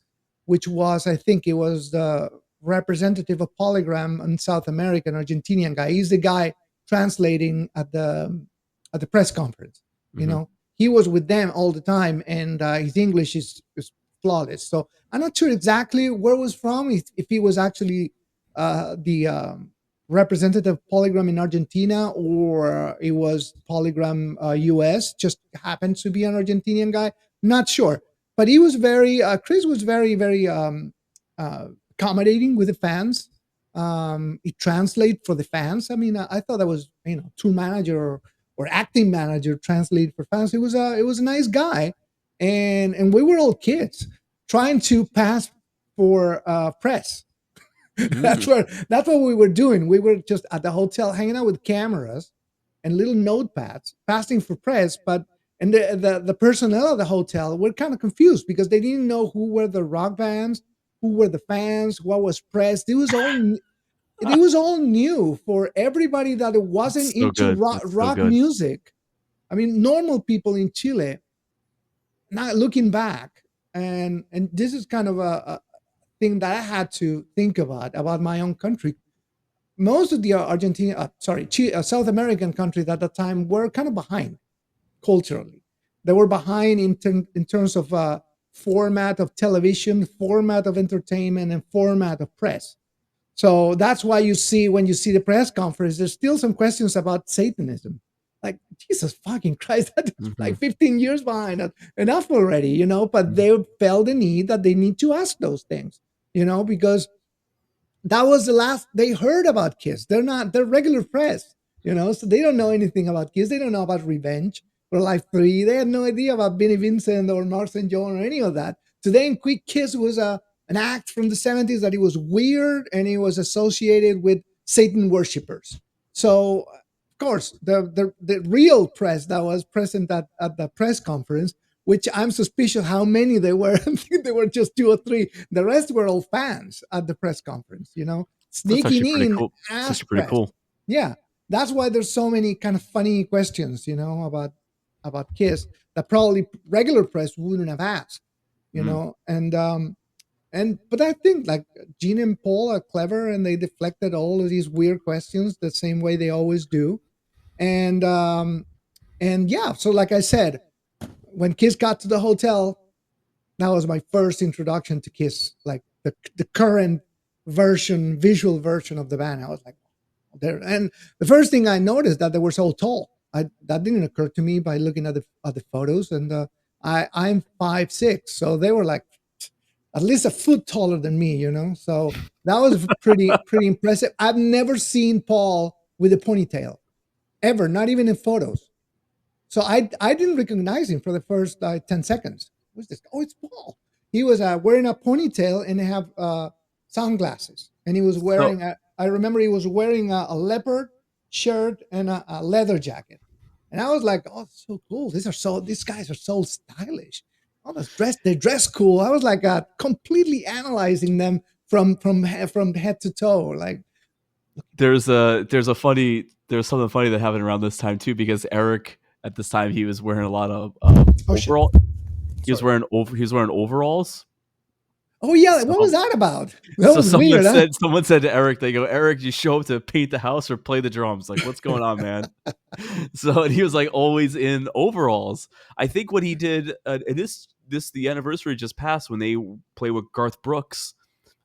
which was, I think it was the representative of Polygram in South America, an Argentinian guy. He's the guy translating at the press conference. You Mhm. know, he was with them all the time, and his English is flawless. So I'm not sure exactly where it was from. If he was actually the representative Polygram in Argentina, or it was Polygram US, just happens to be an Argentinian guy. Not sure, but he was Chris was very accommodating with the fans. He translate for the fans. I mean, I thought that was, tour manager or acting manager translate for fans. It was a nice guy, and we were all kids trying to pass for press. that's Mhm. what that's what we were doing. We were just at the hotel hanging out with cameras and little notepads, passing for press. But and the personnel of the hotel were kind of confused because they didn't know who were the rock bands, who were the fans, what was press. It was all new for everybody that it wasn't That's so into good. rock, That's so rock good. music. I mean, normal people in Chile, not looking back, and this is kind of a thing that I had to think about my own country. Most of the South American countries at that time were kind of behind culturally. They were behind in terms of format of television, format of entertainment, and format of press. So that's why when you see the press conference, there's still some questions about Satanism. Like, Jesus fucking Christ, that's like Mhm. 15 years behind. Enough already, but Mhm. they felt the need that they need to ask those things, because that was the last they heard about Kiss. They're regular press, so they don't know anything about Kiss. They don't know about Revenge or Life 3. They had no idea about Benny Vincent or Mark St. John or any of that. To them, Quick Kiss was an act from the 70s that it was weird and it was associated with Satan worshippers. So, of course, the real press that was present at the press conference, which I'm suspicious how many they were. I think there were just two or three. The rest were all fans at the press conference. That's sneaking actually pretty in cool. That's as actually pretty press. cool. Yeah, that's why there's so many kind of funny questions, about Kiss that probably regular press wouldn't have asked, Mm. but I think like Gene and Paul are clever and they deflected all of these weird questions the same way they always do. And yeah, so like I said, when Kiss got to the hotel, that was my first introduction to Kiss, like the current visual version of the band. I was like, there. And the first thing I noticed that they were so tall. That didn't occur to me by looking at the photos. And I'm 5'6", so they were like at least a foot taller than me. So that was pretty impressive. I've never seen Paul with a ponytail ever, not even in photos. So I didn't recognize him for the first 10 seconds. Who's this? Oh, it's Paul. He was wearing a ponytail and have sunglasses. And he was So wearing I remember he was wearing a leopard shirt and a leather jacket. And I was like, oh, it's so cool. These guys are so stylish. Oh, they dress cool. I was like completely analyzing them from head to toe. Like, there's something funny that happened around this time too, because Eric at this time he was wearing a lot of oh shit. overall. Sorry. He was wearing overalls. Oh yeah, what was So, that about? That was weird, huh? someone said to Eric, they go, Eric, you show up to paint the house or play the drums? Like, what's going on, man? So, and he was like always in overalls. I think what he did, and the anniversary just passed when they play with Garth Brooks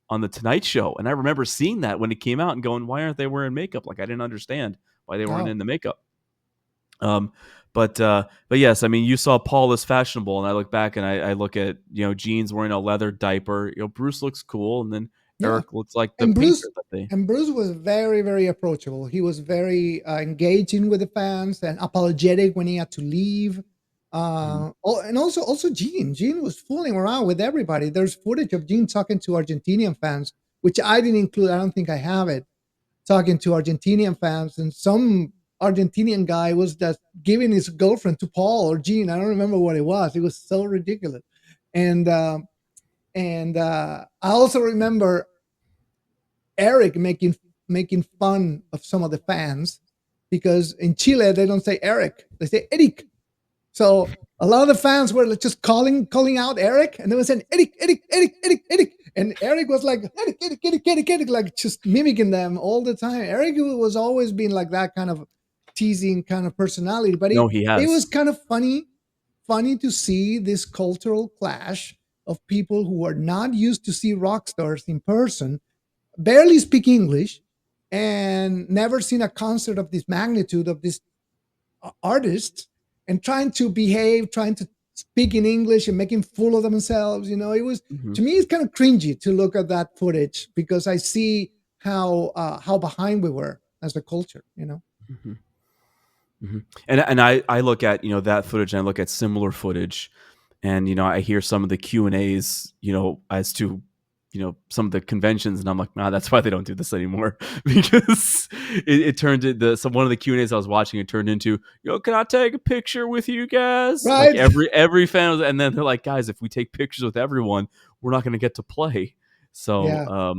on the Tonight Show, and I remember seeing that when it came out and going, why aren't they wearing makeup? Like, I didn't understand why they weren't Oh. in the makeup. But yes, I mean, you saw Paul as fashionable, and I look back and I look at Gene's wearing a leather diaper. Bruce looks cool, and then Yeah. Eric looks like the And painter Bruce that they. and Bruce was very, very approachable. He was very engaging with the fans and apologetic when he had to leave. And also Gene. Gene was fooling around with everybody. There's footage of Gene talking to Argentinian fans, which I didn't include. I don't think I have it. Talking to Argentinian fans, and some Argentinian guy was just giving his girlfriend to Paul or Gene. I don't remember what it was. It was so ridiculous. And I also remember Eric making fun of some of the fans because in Chile they don't say Eric, they say Eric. So a lot of the fans were just calling out Eric, and they were saying Eric, Eric, Eric, Eric, Eric, and Eric was like Eric, Eric, Eric, Eric, Eric, like just mimicking them all the time. Eric was always been like that kind of teasing kind of personality, but No, he it was has. kind of funny to see this cultural clash of people who are not used to see rock stars in person, barely speak English, and never seen a concert of this magnitude of these artists, and trying to behave, trying to speak in English and making fool of themselves. It was, Mhm. to me, it's kind of cringy to look at that footage because I see how behind we were as a culture. Mhm. Mhm. And I look at that footage, and I look at similar footage, and I hear some of the Q&As as to some of the conventions, and I'm like, nah, that's why they don't do this anymore. Because it turned into one of the Q&As I was watching, it turned into, can I take a picture with you guys? Like Right? every fan was, and then they're like, guys, if we take pictures with everyone, we're not going to get to play. So Yeah.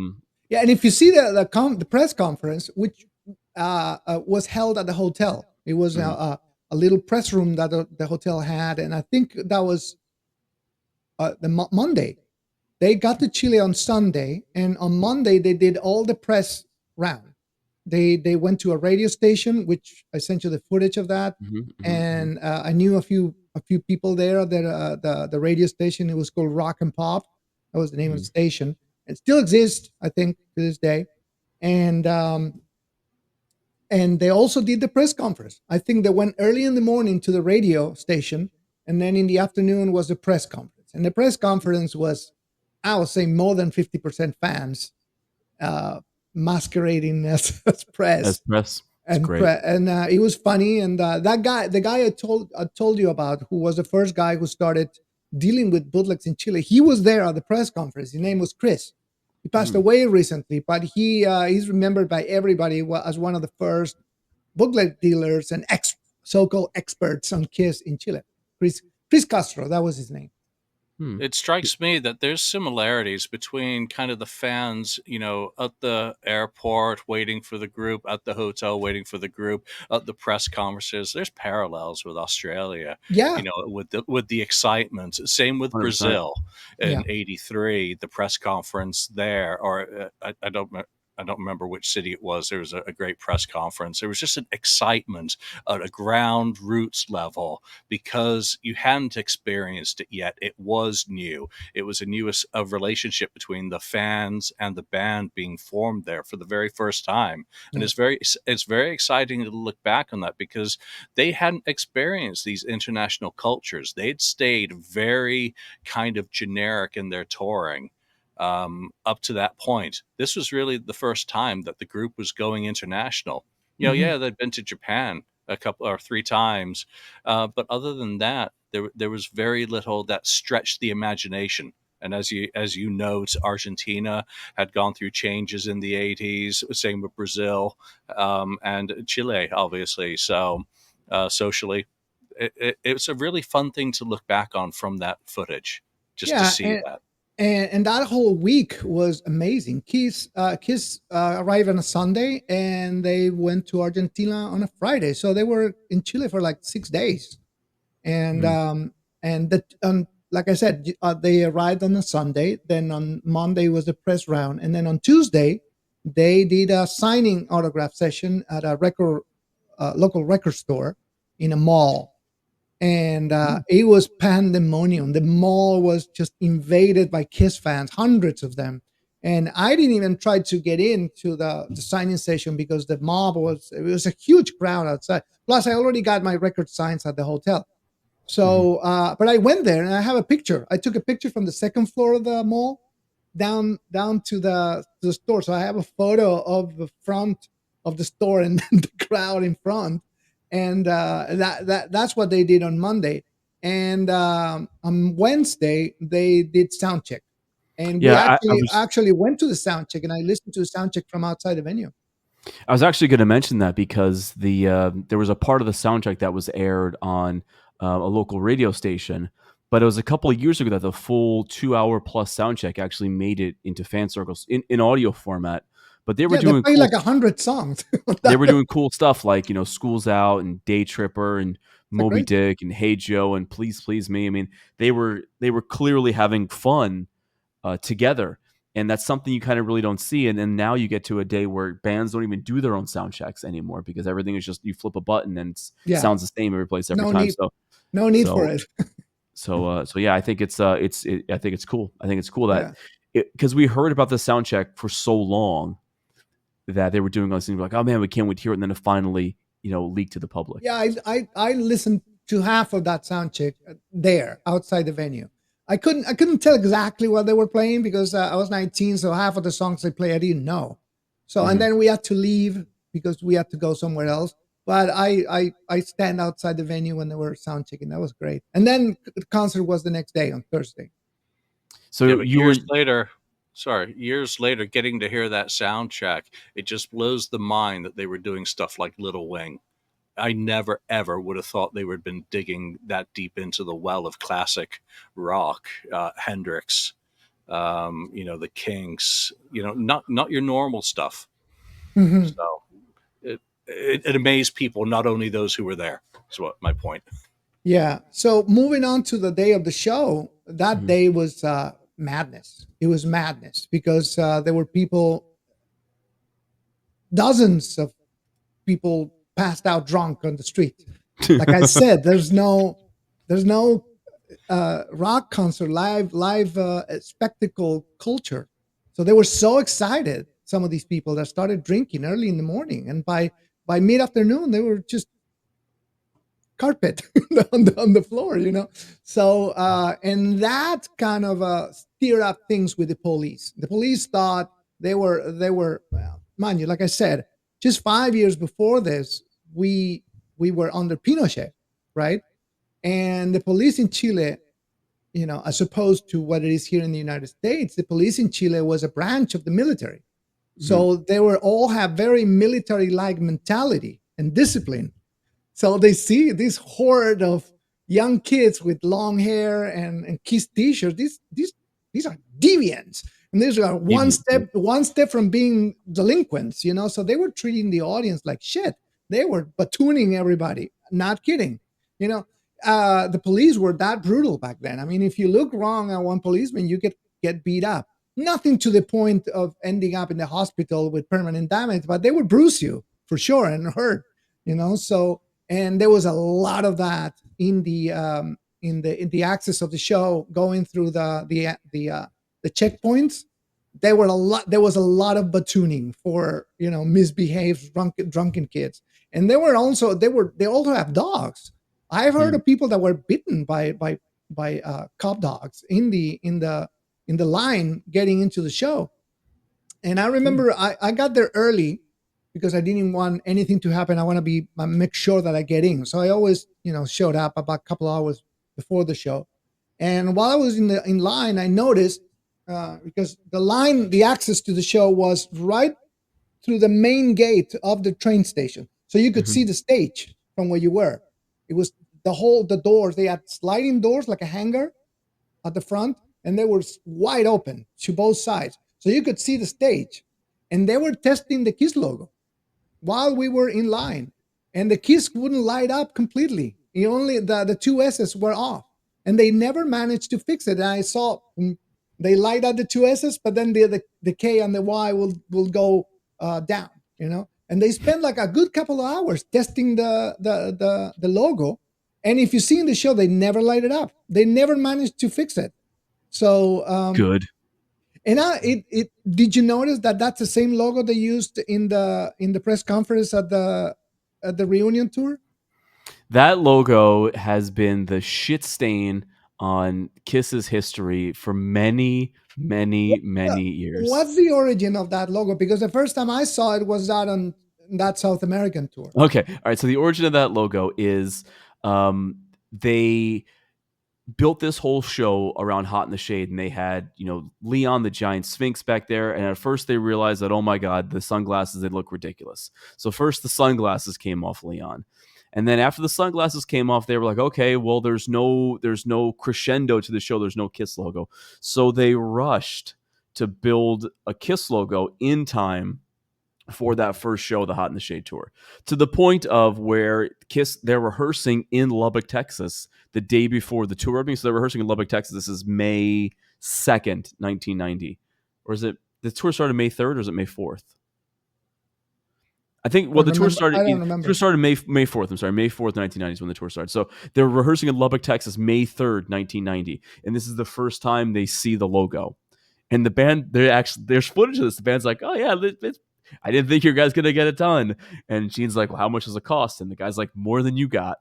Yeah, and if you see the press conference, which was held at the hotel, it was Mhm. a little press room that the hotel had, and I think that was Monday. They got to Chile on Sunday, and on Monday they did all the press round. They went to a radio station, which I sent you the footage of that, Mhm, mhm, mhm, and I knew a few people there that the radio station. It was called Rock and Pop. That was the name of the mhm, station. It still exists, I think, to this day. And they also did the press conference. I think they went early in the morning to the radio station, and then in the afternoon was the press conference. And the press conference was, I would say, more than 50% fans uh, masquerading as as press, press. It's great. it was funny. And the guy I told you about, who was the first guy who started dealing with bootlegs in Chile, he was there at the press conference. His name was Chris. He passed Mm. away recently, but he's remembered by everybody as one of the first bootleg dealers and so-called experts on Kiss in Chile. Chris Castro, that was his name. Hmm. It strikes me that there's similarities between kind of the fans, at the airport waiting for the group, at the hotel waiting for the group, at the press conferences. There's parallels with Australia, Yeah, with the excitement. Same with 100%. Brazil yeah. in '83, the press conference there, or I don't remember which city it was. There was a great press conference. There was just an excitement at a ground roots level because you hadn't experienced it yet. It was new. It was a relationship between the fans and the band being formed there for the very first time, and Yeah. it's very exciting to look back on that because they hadn't experienced these international cultures. They'd stayed very kind of generic in their touring up to that point. This was really the first time that the group was going international. Mhm. Yeah, they'd been to Japan a couple or three times, but other than that, there was very little that stretched the imagination. And as you note, Argentina had gone through changes in the '80s. Same with Brazil and Chile, obviously. So socially, it's a really fun thing to look back on from that footage, just to Yeah, see that. and that whole week was amazing. Kiss arrived on a Sunday, and they went to Argentina on a Friday. So they were in Chile for like 6 days. And Mhm. like I said, they arrived on a Sunday. Then on Monday was the press round, and then on Tuesday they did a signing autograph session at a local record store in a mall, and it was pandemonium. The mall was just invaded by Kiss fans, hundreds of them. And I didn't even try to get into the signing session because it was a huge crowd outside. Plus, I already got my record signs at the hotel. Mhm. So, but I went there and I have a picture. I took a picture from the second floor of the mall down to the store. So I have a photo of the front of the store and the crowd in front, and that's what they did on Monday. And on Wednesday they did sound check, and we Yeah, I actually was actually went to the sound check, and I listened to the sound check from outside the venue. I was actually going to mention that because there was a part of the soundtrack that was aired on a local radio station, but it was a couple of years ago that the full 2 hour plus soundtrack actually made it into fan circles in audio format. But Yeah, they played like 100 songs. they were doing cool stuff like Schools Out and Day Tripper and It's Moby crazy. Dick and Hey Joe and Please Please Me. I mean, they were clearly having fun together. And that's something you kind of really don't see. And then now you get to a day where bands don't even do their own sound checks anymore because everything is just you flip a button and it Yeah, sounds the same every place every no time. need, no need for So it. so yeah, I think I think it's cool. I think it's cool that Yeah. because we heard about the sound check for so long that they were doing all these things like, oh man, we can't wait to hear it, and then it finally leaked to the public. Yeah, I listened to half of that sound check there outside the venue. I couldn't tell exactly what they were playing because I was 19, so half of the songs they play I didn't know. So and Mhm. then we had to leave because we had to go somewhere else. But I stand outside the venue when they were sound checking. That was great. And then the concert was the next day on Thursday. Yeah, So but you were years later, getting to hear that soundtrack, it just blows the mind that they were doing stuff like Little Wing. I never ever would have thought they would have been digging that deep into the well of classic rock, Hendrix, the Kinks, not your normal stuff. Mhm. So it amazed people, not only those who were there. Is what my point. Yeah. So moving on to the day of the show, that Mhm. day was madness. It was madness because there were dozens of people passed out drunk on the street. Like I said, there's no rock concert, live spectacle culture. So they were so excited. Some of these people that started drinking early in the morning, and by mid afternoon, they were just carpet on the floor, So and that kind of stirred up things with the police. The police thought they were well, mind you, like I said, just 5 years before this, we were under Pinochet, right? And the police in Chile, as opposed to what it is here in the United States, the police in Chile was a branch of the military. Mhm. So they were all have very military like mentality and discipline. So they see this horde of young kids with long hair and Kiss t-shirts. These are deviants, and these are one step from being delinquents. So they were treating the audience like shit. They were batooning everybody. Not kidding. You know, the police were that brutal back then. I mean, if you look wrong at one policeman, you get beat up. Nothing to the point of ending up in the hospital with permanent damage, but they would bruise you for sure and hurt. So and there was a lot of that in the access of the show going through the checkpoints. There was a lot of batooning for misbehaved drunken kids, and they also have dogs. I've heard of people that were bitten by cop dogs in the line getting into the show. And I remember I got there early because I didn't want anything to happen. I want to make sure that I get in. So I always, showed up about a couple hours before the show. And while I was in line, I noticed because the access to the show was right through the main gate of the train station, so you could see the stage from where you were. It was the doors. They had sliding doors like a hangar at the front, and they were wide open to both sides, so you could see the stage. And they were testing the Kiss logo while we were in line, and the Kiss wouldn't light up completely. Only the two S's were off, and they never managed to fix it. And I saw they light up the two S's, but then the K and the Y will go down, And they spent like a good couple of hours testing the logo. And if you see in the show, they never light it up. They never managed to fix it. So good. And did you notice that that's the same logo they used in the press conference at the reunion tour? That logo has been the shit stain on Kiss's history for many, many, many years. What's the origin of that logo? Because the first time I saw it was on that South American tour. Okay, all right. So the origin of that logo is they built this whole show around Hot in the Shade, and they had, Leon the giant sphinx back there. And at first they realized that, oh my God, the sunglasses, they look ridiculous. So first the sunglasses came off Leon. And then after the sunglasses came off, they were like, okay, well, there's no crescendo to the show. There's no Kiss logo. So they rushed to build a Kiss logo in time for that first show, the Hot in the Shade tour, to the point of where Kiss, they're rehearsing in Lubbock, Texas, the day before the tour opening. So they're rehearsing in Lubbock, Texas. This is May 2nd, 1990. Or is it, the tour started May 3rd, or is it May 4th? I think, the tour started May 4th. I'm sorry, May 4th, 1990 is when the tour started. So they're rehearsing in Lubbock, Texas, May 3rd, 1990. And this is the first time they see the logo. And the band, there's footage of this. The band's like, oh yeah, I didn't think you guys going to get it done. And Gene's like, well, how much does it cost? And the guy's like, more than you got.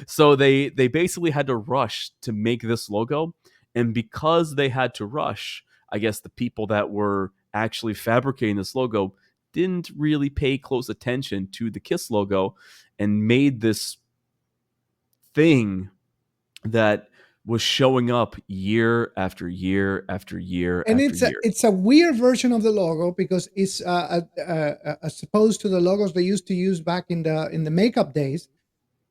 So they basically had to rush to make this logo. And because they had to rush, I guess the people that were actually fabricating this logo didn't really pay close attention to the Kiss logo and made this thing that was showing up year after year after year. And after year. It's a weird version of the logo because it's as opposed to the logos they used to use back in the makeup days.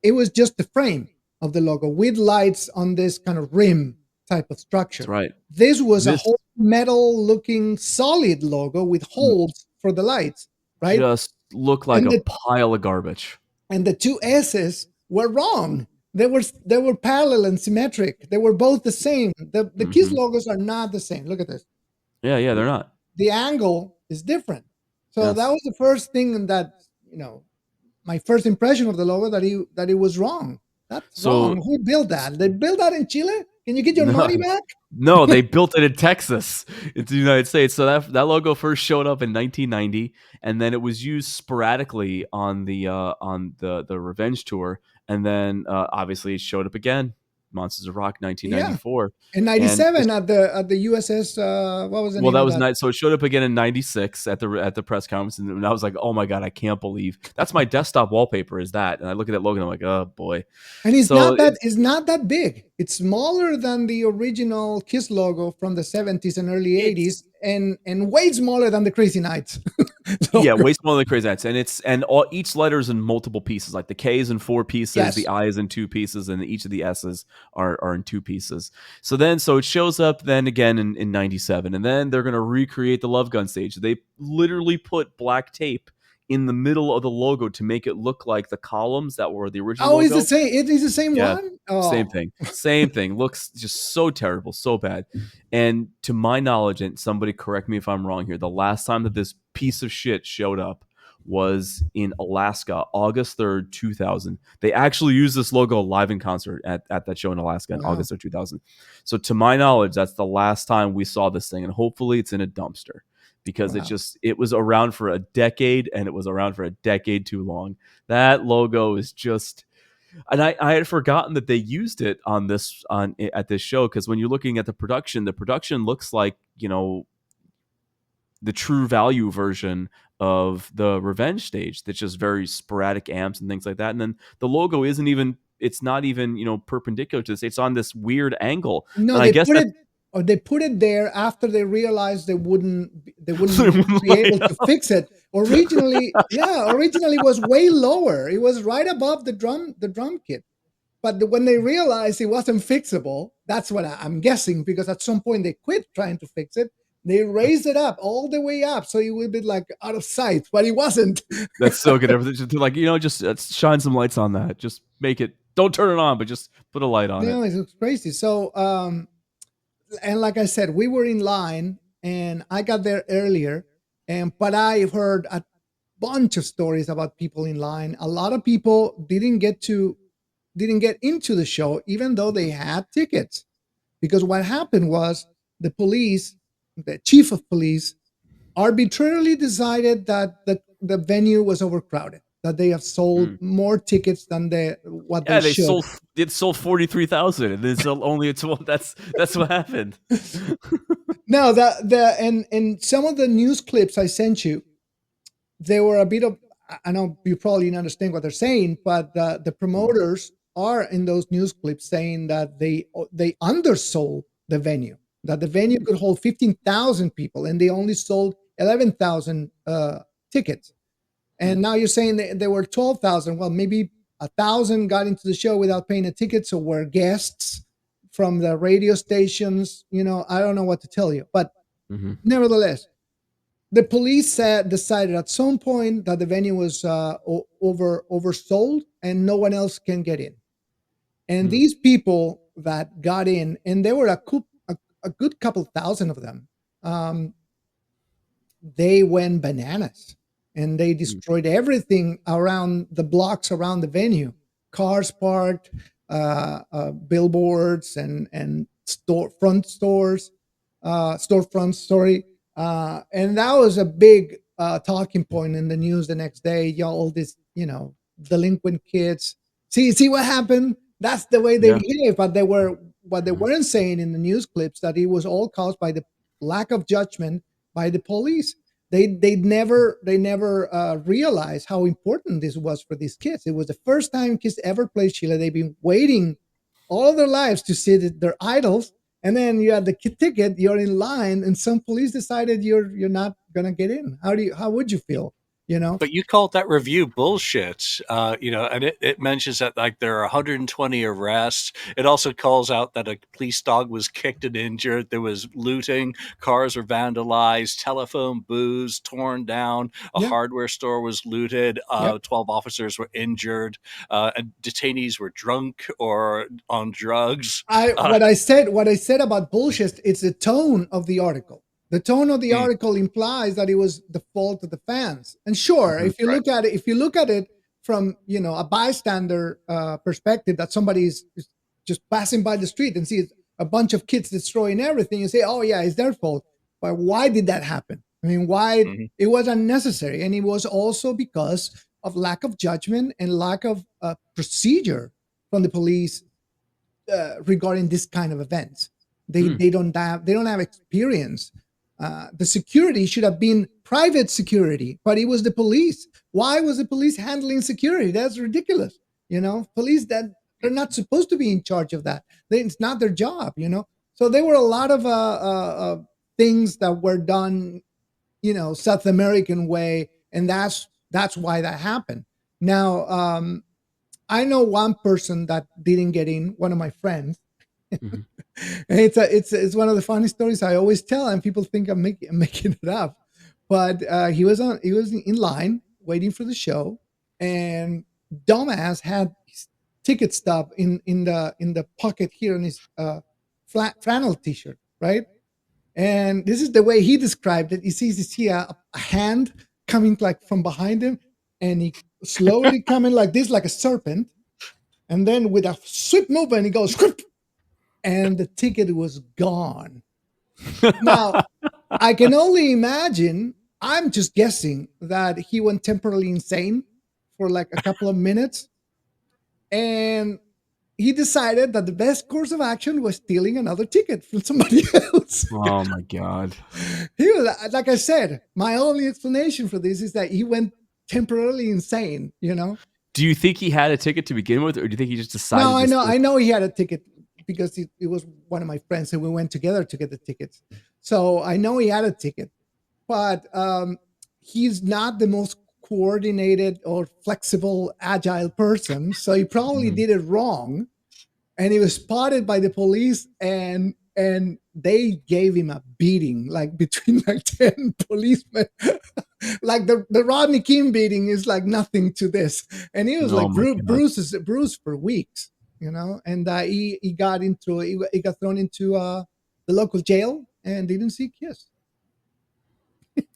It was just the frame of the logo with lights on this kind of rim type of structure. That's right. This was a whole metal looking solid logo with holes for the lights, right? Just looked like a pile of garbage. And the two S's were wrong. They were parallel and symmetric. They were both the same. The Kiss logos are not the same. Look at this. Yeah, they're not. The angle is different. So that was the first thing that, my first impression of the logo, that it was wrong. That's wrong. Who built that? They built that in Chile? Can you get your money back? No, they built it in Texas. It's the United States. So that logo first showed up in 1990, and then it was used sporadically on the Revenge tour, and then obviously it showed up again, Monsters of Rock 1994. In 97 at the USS what was the name? Well, that was nice. So it showed up again in 96 at the press conference, and I was like, oh my God, I can't believe that's my desktop wallpaper is that. And I look at that logo and I'm like, oh boy. And it's not that big. It's smaller than the original Kiss logo from the 70s and early 80s, and way smaller than the Crazy Nights. Yeah, way smaller than crazy ants, and each letter is in multiple pieces. Like the K is in 4 pieces, the Yes. I is in 2 pieces, and each of the S's are in 2 pieces. So it shows up then again in 97, and then they're gonna recreate the Love Gun stage. They literally put black tape in the middle of the logo to make it look like the columns that were the original Oh, it's the logo. same. It is the same Yeah, one. same Oh, thing. Same thing. Looks just so terrible, so bad. And to my knowledge, and somebody correct me if I'm wrong here, the last time that this piece of shit showed up was in Alaska, August 3rd, 2000. They actually used this logo live in concert at that show in Alaska in wow. August of 2000. So to my knowledge, that's the last time we saw this thing, and hopefully it's in a dumpster because Wow. it was around for a decade, and it was around for a decade too long. That logo is just, and I had forgotten that they used it at this show, because when you're looking at the production looks like, the True Value version of the Revenge stage. That's just very sporadic amps and things like that. And then the logo it's not even perpendicular to the stage. It's on this weird angle, No, and I guess that they put it there after they realized they they wouldn't wouldn't be lay able to out. fix it. Originally, yeah, originally it was way lower. It was right above the drum kit. But when they realized it wasn't fixable, that's what I'm guessing, because at some point they quit trying to fix it. They raised it up all the way up so it would be like out of sight, but it wasn't. That's so good. Everything just like, just shine some lights on that. Just make it. Don't turn it on, but just put a light on it. No, it's crazy. So, and like I said, we were in line, and I got there earlier, but I heard a bunch of stories about people in line. A lot of people didn't get into the show even though they had tickets, because what happened was the police, the chief of police, arbitrarily decided that the venue was overcrowded, that they have sold Mm. more tickets than what they Yeah, should. it sold 43,000, and then sold only it's that's what happened. No, the and some of the news clips I sent you, they were a bit of, I know you probably didn't understand what they're saying, but the promoters are in those news clips saying that they undersold the venue, that the venue could hold 15,000 people, and they only sold 11,000 tickets. And now you're saying that there were 12,000. Well, maybe 1,000 got into the show without paying a ticket, so were guests from the radio stations. I don't know what to tell you, but Mm-hmm. nevertheless, the police decided at some point that the venue was oversold and no one else can get in. And Mm. these people that got in, and there were a good couple thousand of them, um, they went bananas, and they Mm. destroyed everything around the blocks around the venue, cars parked, billboards, and storefronts, sorry. And that was a big talking point in the news the next day. All these delinquent kids, see what happened. That's the way they Yeah. behave. But what they Mhm. weren't saying in the news clips, that it was all caused by the lack of judgment by the police. They never realized how important this was for these kids. It was the first time kids ever played Chile. They've been waiting all of their lives to see their idols, and then you had the ticket, you're in line, and some police decided you're not gonna get in. How would you feel? But you called that review bullshit, and it mentions that like there are 120 arrests. It also calls out that a police dog was kicked and injured. There was looting, cars were vandalized, telephone booths torn down, a Yeah. hardware store was looted, Yep. 12 officers were injured, and detainees were drunk or on drugs. I Uh, what I said about bullshit, it's the tone of the article. The tone of the mm, article implies that it was the fault of the fans. And sure, Mhm. if you look at it from a bystander perspective, that somebody is just passing by the street and sees a bunch of kids destroying everything, and say, "Oh yeah, it's their fault." But why did that happen? I mean, why? mhm. It was unnecessary, and it was also because of lack of judgment and lack of procedure from the police regarding this kind of events. Mm. They don't have experience. The security should have been private security, but it was the police. Why was the police handling security? That's ridiculous. Police, that they're not supposed to be in charge of that. It's not their job. So there were a lot of things that were done South American way, and that's why that happened. Now, I know one person that didn't get in, one of my friends. Mhm. And it's one of the funny stories I always tell, and people think I'm making it up. But he was in line waiting for the show, and dumbass had his ticket stub in the pocket here in his flannel t-shirt, right? And this is the way he described it. He sees a hand coming like from behind him, and he slowly coming like this, like a serpent, and then with a swift movement, he goes, and the ticket was gone. Now, I can only imagine, I'm just guessing that he went temporarily insane for like a couple of minutes. And he decided that the best course of action was stealing another ticket from somebody else. Oh my God. He was, like I said, my only explanation for this is that he went temporarily insane, Do you think he had a ticket to begin with, or do you think he just decided? No, I know he had a ticket because it was one of my friends, and we went together to get the tickets. So I know he had a ticket, but he's not the most coordinated or flexible, agile person. So he probably did it wrong, and he was spotted by the police, and they gave him a beating, like between like 10 policemen. Like the Rodney King beating is like nothing to this, and he was Oh like my God. bruised for weeks, and he got thrown into the local jail and didn't see Kiss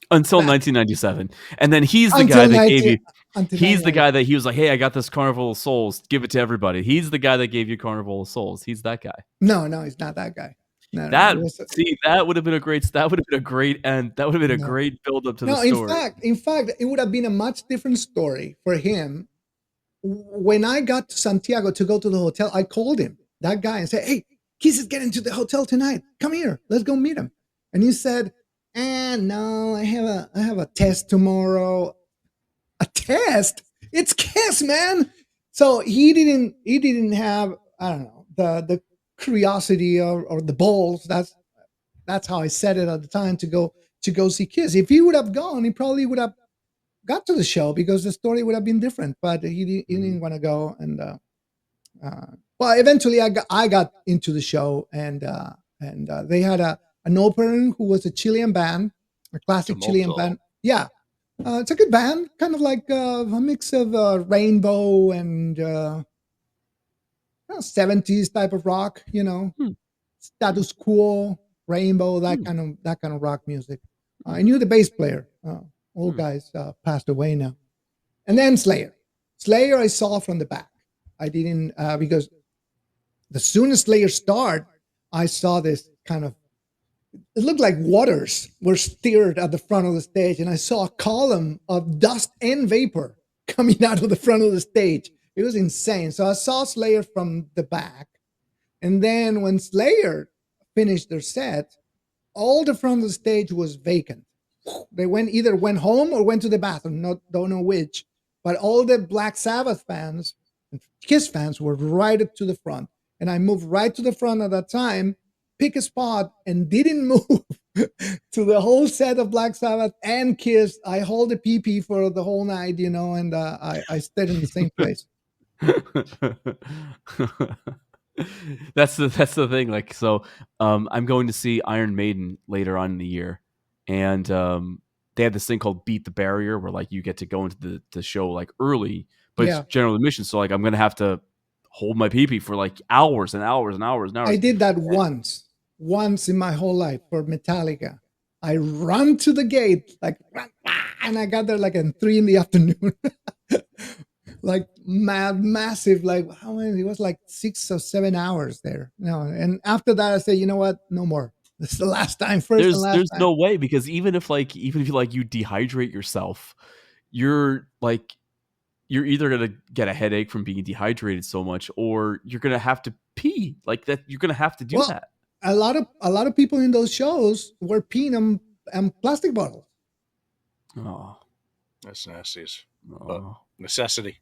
Until Back. 1997, and then he's the Until guy that gave 19 you. until He's the 1990. guy that he was like, "Hey, I got this Carnival of Souls. Give it to everybody." He's the guy that gave you Carnival of Souls. He's that guy. No, he's not that guy. No, That it was that would have been a great. That would have been a great end. That would have been a no. great build up to the No, story. in fact, it would have been a much different story for him. When I got to Santiago to go to the hotel, I called him, that guy, and said, "Hey, Kiss is getting to the hotel tonight. Come here, let's go meet him." And he said, "No, I have a test tomorrow." A test? It's Kiss, man. So he didn't have, I don't know, the curiosity or the balls. That's how I said it at the time, to go see Kiss. If he would have gone, he probably would have got to the show because the story would have been different. But he didn't want to go, and well, eventually I got into the show, and they had an opener who was a Chilean band, a classic Chilean Tumultual. band. Yeah, it's a good band, kind of like a mix of Rainbow and 70s type of rock, Hmm. Status Quo, Rainbow, Hmm. that kind of rock music. I knew the bass player. Old Hmm. guys passed away now. And then Slayer. Slayer I saw from the back. I didn't because as soon as Slayer started, I saw this kind of, it looked like waters were stirred at the front of the stage, and I saw a column of dust and vapor coming out of the front of the stage. It was insane. So I saw Slayer from the back, and then when Slayer finished their set, all the front of the stage was vacant. They either went home or went to the bathroom. Don't know which, but all the Black Sabbath fans, Kiss fans, were right up to the front, and I moved right to the front at that time, pick a spot, and didn't move to the whole set of Black Sabbath and Kiss. I hold the PP for the whole night, and I stayed in the same place. That's the thing. Like, so I'm going to see Iron Maiden later on in the year, and they have this thing called Beat the Barrier, where like you get to go into the show like early, but Yeah. it's general admission. So like I'm gonna have to hold my pee for like hours and hours and hours and hours. I did that once in my whole life for Metallica. I run to the gate and I got there like at 3 p.m. Like massive, like how many? It was like 6 or 7 hours there. No, and after that, I said, you know what? No more. This is the last time. First and last There's time. no way, because even if you like you dehydrate yourself, you're either gonna get a headache from being dehydrated so much, or you're gonna have to pee like that. You're gonna have to do Well, that. a lot of people in those shows were peeing on plastic bottles. Oh, That's nasty. But oh. necessity.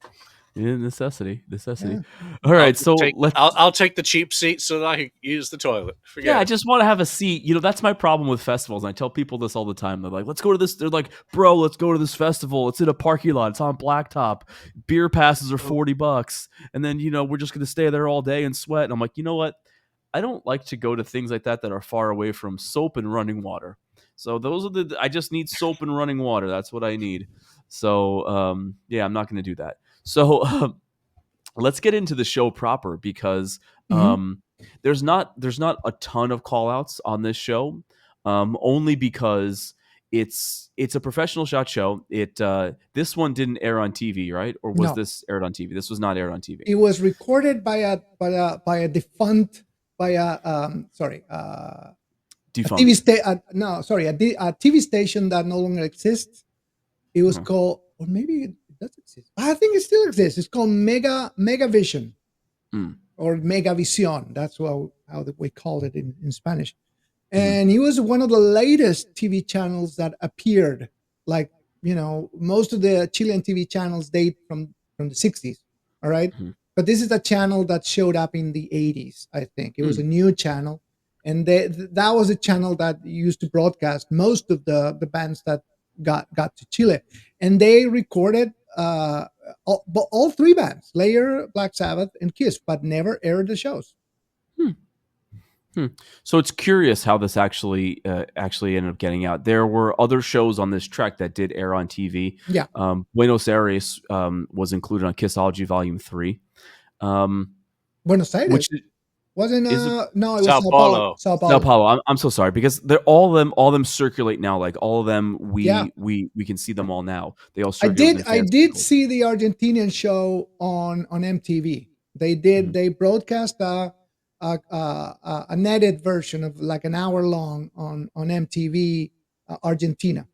Yeah, necessity. Yeah. All I'll right, just so take let's. I'll take the cheap seat so that I can use the toilet. Yeah, Forget I it. just want to have a seat. That's my problem with festivals. And I tell people this all the time. They're like, let's go to this. They're like, bro, let's go to this festival. It's in a parking lot. It's on blacktop. Beer passes are $40. And then, we're just going to stay there all day and sweat. And I'm like, you know what? I don't like to go to things like that are far away from soap and running water. So I just need soap and running water. That's what I need. So, yeah, I'm not going to do that. So, let's get into the show proper because Mhm. there's not a ton of call outs on this show, only because it's a professional shot show. This one didn't air on TV, right? Or was No, this aired on TV? This was not aired on TV. it was recorded by a defunct by a TV Defunct. no, sorry, a TV station that no longer exists. It was Uh-huh. called, or maybe it does exist. I think it still exists. It's called Megavision Mm. or Megavision. That's how we called it in Spanish. Mhm. And he was one of the latest TV channels that appeared. Like, most of the Chilean TV channels date from the 60s. All right. Mhm. But this is a channel that showed up in the 80s, I think. It was a new channel. And that was a channel that used to broadcast most of the bands that got to Chile. And they recorded all three bands, Slayer, Black Sabbath, and Kiss, but never aired the shows. So it's curious how this actually ended up getting out. There were other shows on this trek that did air on TV. Yeah. Buenos Aires was included on Kissology Volume 3. Buenos Aires. Which Wasn't is no, it was Sao Sao Paulo. Paulo. Sao Sao Paulo. Paulo. I'm so sorry because they're all of them circulate now. Like all of them, Yeah. we can see them all now. They all I circulate. in I fan did circles. see the Argentinian show on MTV. They broadcast an edited version of like an hour long on MTV Argentina,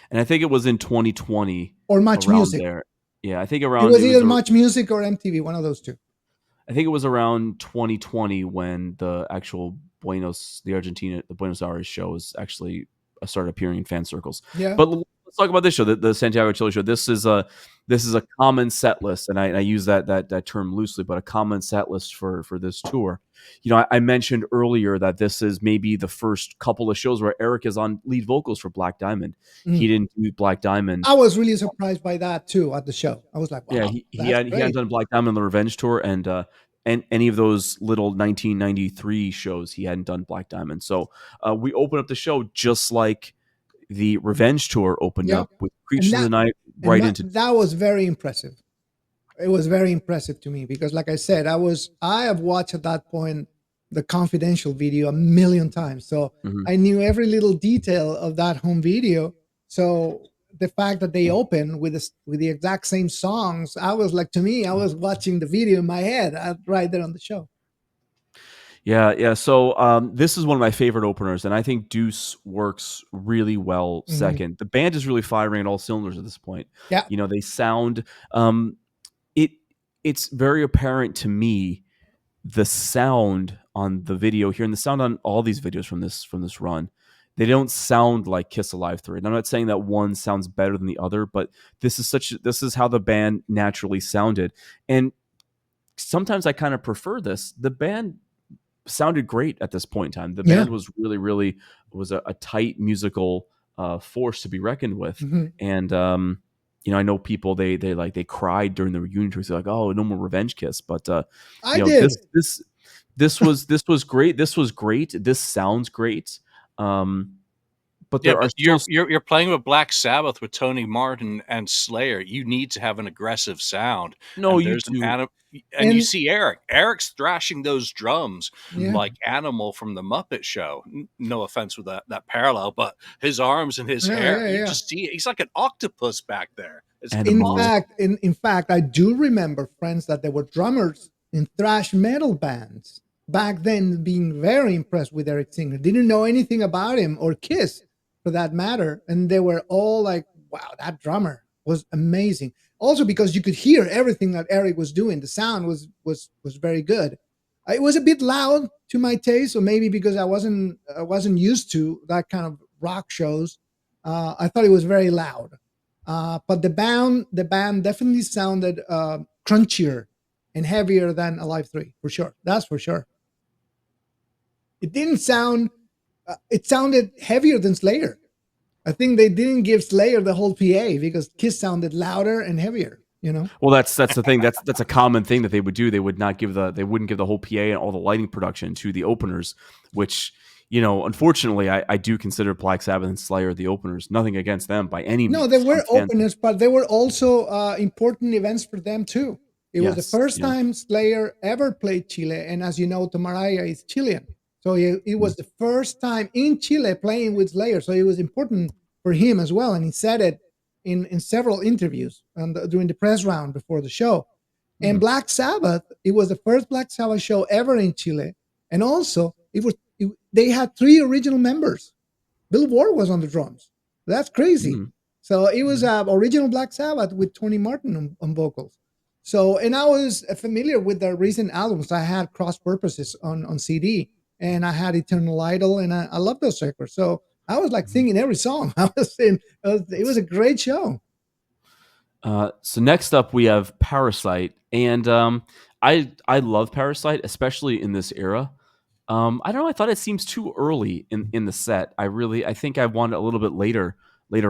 And I think it was in 2020 or Much around Music. there. Yeah, I think It around was either Much Music or MTV, one of those two. I think it was around 2020 when the actual the Buenos Aires show was actually started appearing in fan circles. Yeah. But let's talk about this show, the Santiago Chile show. This is a common set list, and I use that term loosely, but a common set list for this tour. I mentioned earlier that this is maybe the first couple of shows where Eric is on lead vocals for Black Diamond. He didn't do Black Diamond. I was really surprised by that too at the show. I was like, wow, Yeah, he hadn't done Black Diamond on the Revenge tour, and any of those little 1993 shows he hadn't done Black Diamond. So we open up the show just like the Revenge tour opened up with Creatures of the Night right into. That was very impressive. It was very impressive to me because, like I said, I have watched at that point the Confidential video a million times, so I knew every little detail of that home video. So the fact that they open with the exact same songs, I was like, to me, I was watching the video in my head right there on the show. Yeah. So this is one of my favorite openers, and I think Deuce works really well second. The band is really firing at all cylinders at this point. Yeah. They sound. It's very apparent to me the sound on the video here and the sound on all these videos from this run. They don't sound like Kiss Alive 3. And I'm not saying that one sounds better than the other, but this is how the band naturally sounded. And sometimes I kind of prefer this. The band sounded great at this point in time. The band was really, really was a tight musical force to be reckoned with. And I know people they cried during the reunion tours. They're like, oh, no more Revenge Kiss. But I did. This was great. This was great. This sounds great. But there are you're playing with Black Sabbath with Tony Martin and Slayer. You need to have an aggressive sound. No, and you there's do. And you see Eric's thrashing those drums Yeah. like Animal from the Muppet Show. No offense with that parallel, but his arms and his hair, you just see he's like an octopus back there. It's In fact, I do remember friends that they were drummers in thrash metal bands back then, being very impressed with Eric Singer. Didn't know anything about him or Kiss for that matter, and they were all like, "Wow, that drummer was amazing." Also, because you could hear everything that Eric was doing, the sound was very good. It was a bit loud to my taste, or maybe because I wasn't used to that kind of rock shows. I thought it was very loud. But the band definitely sounded crunchier and heavier than Alive 3, for sure. That's for sure. It didn't sound. It sounded heavier than Slayer. I think they didn't give Slayer the whole PA because Kiss sounded louder and heavier. Well, that's the thing. That's a common thing that they would do. They wouldn't give the whole PA and all the lighting production to the openers, which unfortunately, I do consider Black Sabbath and Slayer the openers. Nothing against them by any No, they means. were openers, but they were also important events for them too. It was the Yes, first yes. time Slayer ever played Chile, and as you know, Tomaraya is Chilean, so it was the first time in Chile playing with Slayer. So it was important for him as well, and he said it in several interviews and during the press round before the show. And Black Sabbath, it was the first Black Sabbath show ever in Chile, and also they had 3 original members. Bill Ward was on the drums. That's crazy. So it was original Black Sabbath with Tony Martin on vocals. So, and I was familiar with their recent albums. I had Cross Purposes on CD, and I had Eternal Idol, and I love those records. So I was like singing every song. I was saying it was a great show. So next up we have Parasite, and I love Parasite, especially in this era. I don't know. I thought it seems too early in the set. I think I want it a little bit later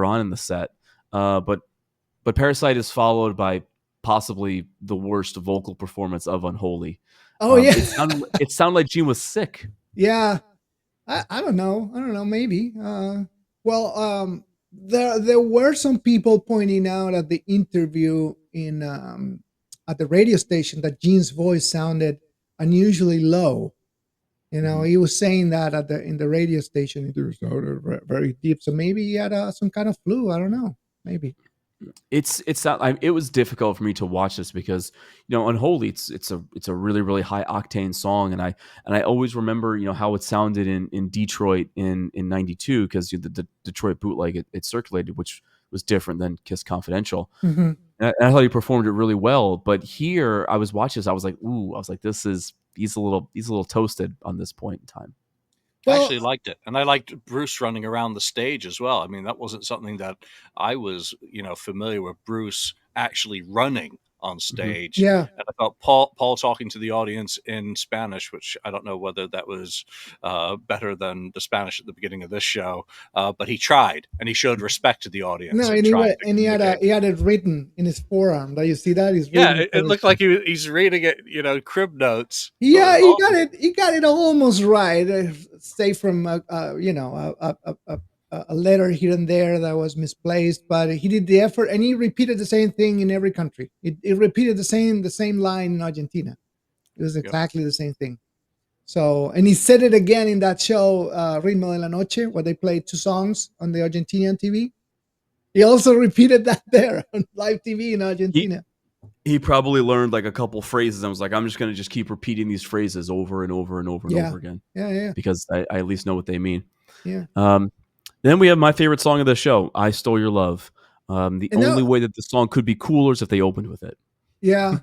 on in the set. But Parasite is followed by possibly the worst vocal performance of Unholy. Oh yeah, it sounded like Gene was sick. Yeah, I don't know. Maybe. There were some people pointing out at the interview in at the radio station that Gene's voice sounded unusually low. He was saying that in the radio station, it sounded very deep. So maybe he had some kind of flu. I don't know. Maybe. It was difficult for me to watch this because Unholy it's a really really high octane song, and I always remember how it sounded in Detroit in '92 because the Detroit bootleg it circulated, which was different than Kiss Confidential. Mm-hmm. And I thought he performed it really well, but here I was watching this, I was like, he's a little toasted on this point in time. I actually liked it, and I liked Bruce running around the stage as well. I mean, that wasn't something that I was, familiar with. Bruce actually running on stage. Yeah. And I thought Paul talking to the audience in Spanish, which I don't know whether that was better than the Spanish at the beginning of this show, but he tried and he showed respect to the audience. No, and he had it written in his forearm. Do you see that? It looked like he's reading it, crib notes. Yeah, he awesome. got it. He got it almost right. Say from a letter here and there that was misplaced, but he did the effort, and he repeated the same thing in every country. It repeated the same line in Argentina. It was exactly the same thing. So, and he said it again in that show, Ritmo de la Noche, where they played 2 songs on the Argentinian TV. He also repeated that there on live TV in Argentina. He probably learned like a couple phrases and was like, I'm just going to keep repeating these phrases over and over and over and over again. Yeah. Because I at least know what they mean. Yeah. Then we have my favorite song of the show, I Stole Your Love. The only way that the song could be cooler is if they opened with it. Yeah.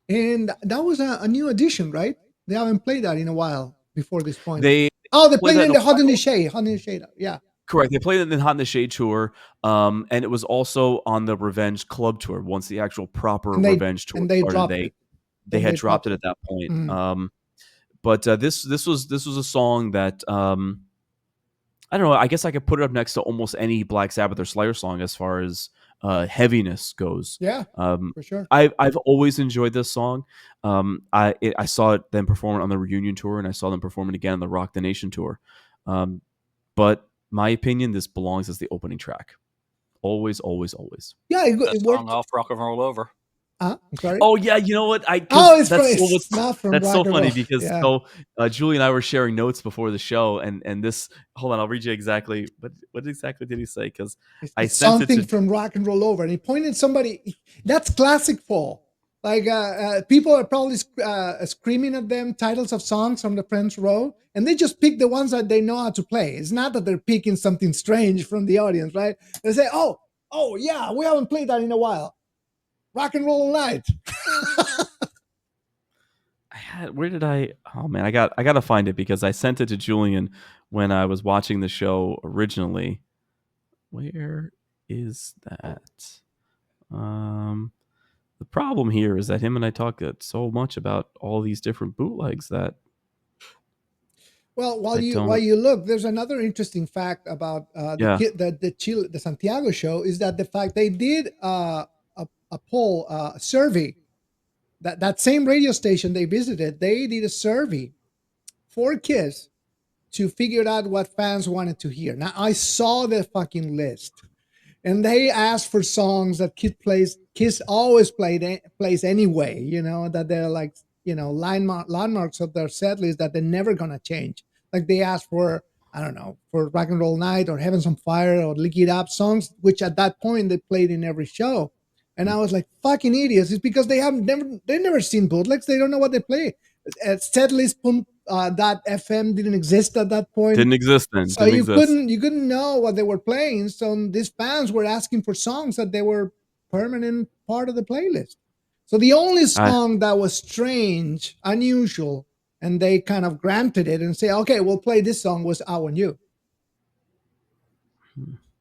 And that was a new addition, right? They haven't played that in a while before this point. They played it in the Hot in the Shade. Yeah. Correct. They played it in the Hot in the Shade tour, and it was also on the Revenge Club tour. Once the actual proper Revenge tour started, they had dropped it at that point. Mm-hmm. But this was a song that I don't know. I guess I could put it up next to almost any Black Sabbath or Slayer song as far as heaviness goes. Yeah, for sure. I've always enjoyed this song. I saw them perform it on the reunion tour, and I saw them perform it again on the Rock the Nation tour. But my opinion, this belongs as the opening track. Always, always, always. Yeah, it worked. Song off Rock and Roll Over. I'm sorry. Oh yeah, you know what? That's so funny because Julie and I were sharing notes before the show, and this. Hold on, I'll read you exactly what exactly did he say? Because I sent something from Rock and Roll Over, and he pointed somebody. That's classic Paul. Like people are probably screaming at them titles of songs from the French Row, and they just pick the ones that they know how to play. It's not that they're picking something strange from the audience, right? They say, "Oh yeah, we haven't played that in a while. Rock and Roll Night." Oh man, I got to find it because I sent it to Julian when I was watching the show originally. Where is that? The problem here is that him and I talk so much about all these different bootlegs that Well, I while don't. you look, there's another interesting fact about Yeah. the Santiago show is that the fact they did a poll, a survey, that same radio station they visited, they did a survey for Kiss to figure out what fans wanted to hear. Now I saw the fucking list, and they asked for songs that Kiss always plays anyway. You know, that they're like, you know, landmarks of their set list that they're never gonna change. Like they asked for, I don't know, for Rock and Roll Night or Heavens on Fire or Lick It Up, songs which at that point they played in every show. And I was like, fucking idiots! It's because they've never seen bootlegs. They don't know what they play. Setlist dot FM didn't exist at that point, Didn't exist then. so Didn't exist. you couldn't know what they were playing. So these fans were asking for songs that they were permanent part of the playlist. So the only I, song that was strange, unusual, and they kind of granted it and say, okay, we'll play this song, was I Want You.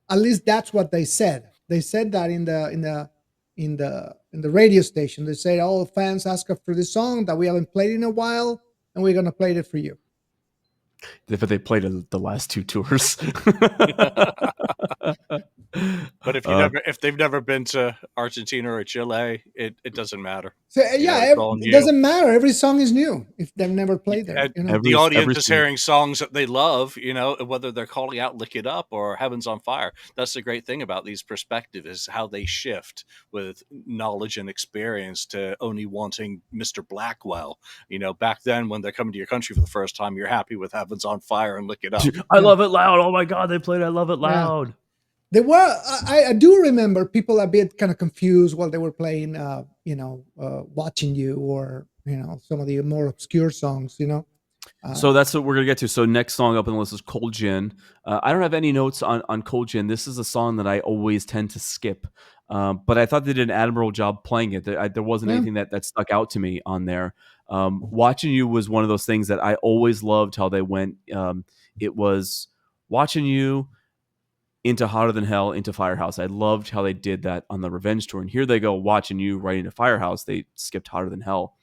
At least that's what they said. They said that in the radio station. They said all fans ask us for this song that we haven't played in a while, and we're gonna play it for you. but they played the last two tours. But if they've never been to Argentina or Chile, it doesn't matter. So it's all it new. doesn't matter. Every song is new if they've never played there. You know? Every- The audience every is single- hearing songs that they love, whether they're calling out "Lick It Up" or "Heavens on Fire." That's the great thing about these perspectives, is how they shift with knowledge and experience to only wanting Mr. Blackwell. Back then when they're coming to your country for the first time, you're happy with "Heavens on Fire" and "Lick It Up." I love it loud. Oh my god, they played I Love It Loud. They were. I do remember people a bit kind of confused while they were playing, "Watching You" or some of the more obscure songs. So that's what we're gonna get to. So next song up on the list is Cold Gin. I don't have any notes on Cold Gin. This is a song that I always tend to skip, but I thought they did an admirable job playing it. There wasn't anything that stuck out to me on there. Watching You was one of those things that I always loved how they went. It was Watching You into Hotter Than Hell into Firehouse. I loved how they did that on the Revenge tour, and here they go Watching You right into Firehouse. They skipped Hotter Than Hell.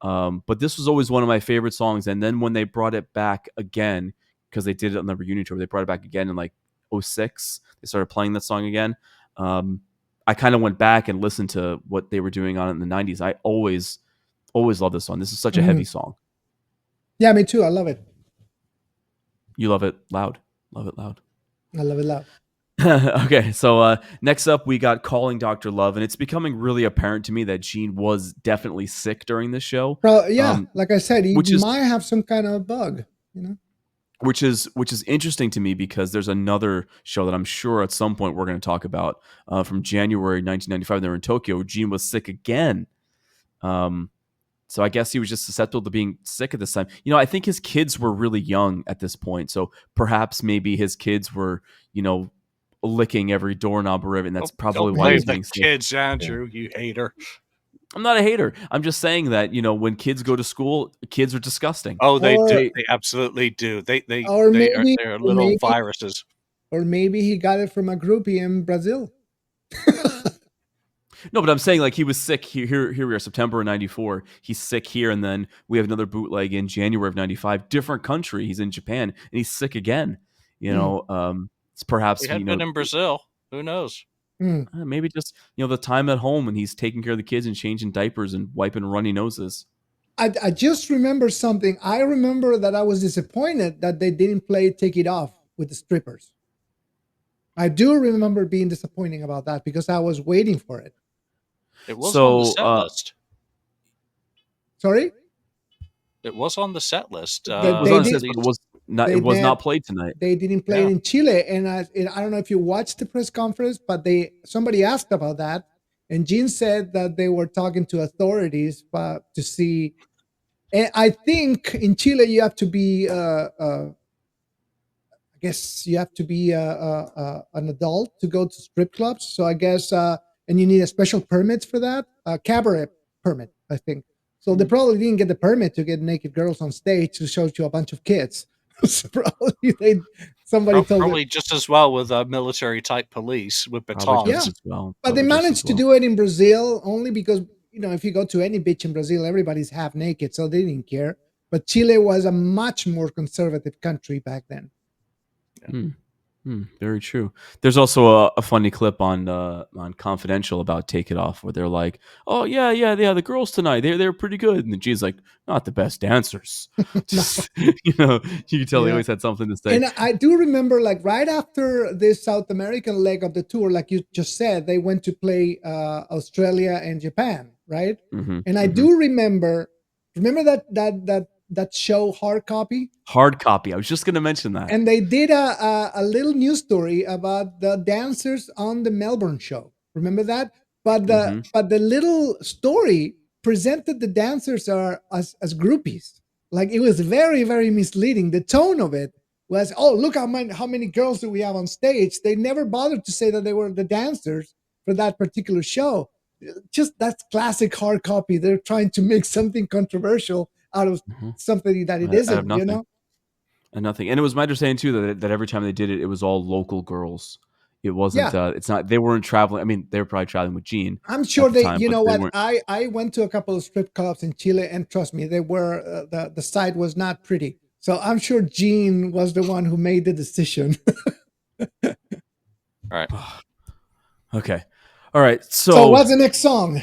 But this was always one of my favorite songs. And then when they brought it back again, because they did it on the reunion tour, they brought it back again in like 2006. They started playing that song again. I kind of went back and listened to what they were doing on it in the 90s. I always love this song. This is such a heavy song. Yeah, me too. I love it. You love it loud. Love it loud. I love it loud. Okay, so next up we got Calling Dr. Love, and it's becoming really apparent to me that Gene was definitely sick during this show. Like I said, he might have some kind of bug, which is interesting to me because there's another show that I'm sure at some point we're going to talk about from January 1995. They were in Tokyo, where Gene was sick again. So I guess he was just susceptible to being sick at this time. I think his kids were really young at this point, so perhaps maybe his kids were, licking every doorknob or everything. That's probably why he's being sick. Kids, Andrew, you hater. I'm not a hater. I'm just saying that when kids go to school, kids are disgusting. Oh, they do. They absolutely do. They're little viruses. Or maybe he got it from a groupie in Brazil. No, but I'm saying like he was sick here we are, September of 94. He's sick here, and then we have another bootleg in January of 95. Different country. He's in Japan, and he's sick again. It's perhaps he had been in Brazil. Who knows? Maybe just the time at home, and he's taking care of the kids and changing diapers and wiping runny noses. I just remember something. I remember that I was disappointed that they didn't play "Take It Off" with the strippers. I do remember being disappointing about that because I was waiting for it. It was on the set list. Sorry? It was on the set list. It was not played tonight. They didn't play it in Chile, and I don't know if you watched the press conference, but somebody asked about that, and Gene said that they were talking to authorities to see. And I think in Chile you have to be, I guess you have to be an adult to go to strip clubs. So I guess, and you need a special permit for that, a cabaret permit, I think. So they probably didn't get the permit to get naked girls on stage to show to a bunch of kids. So probably Somebody told them. Probably just as well with military type police with Probably batons. just as well. But they Probably just as managed to well. do it in Brazil only because, if you go to any beach in Brazil, everybody's half naked, so they didn't care. But Chile was a much more conservative country back then. Very true. There's also a funny clip on Confidential about Take It Off where they're like, "Oh yeah, the girls tonight they're pretty good," and then G's like, "Not the best dancers." No. Just you can tell they Yeah. always had something to say. And I do remember, like, right after this South American leg of the tour, like you just said, they went to play Australia and Japan, right? And I do remember that show Hard Copy, Hard Copy. I was just gonna mention that. and they did a little news story about the dancers on the Melbourne show. Remember that? But the little story presented the dancers as groupies. Like, it was very, very misleading. The tone of it was, oh, look how many girls do we have on stage. They never bothered to say that they were the dancers for that particular show. Just that's classic Hard Copy. They're trying to make something controversial out of something that it I have isn't, nothing. And nothing. And it was my understanding too that every time they did it, it was all local girls. It wasn't. Yeah. It's not. They weren't traveling. I mean, they were probably traveling with Gene. I'm sure at the they, time, you but know they what? weren't. I went to a couple of strip clubs in Chile, and trust me, they were the site was not pretty. So I'm sure Gene was the one who made the decision. All right. Okay. All right. So what's the next song?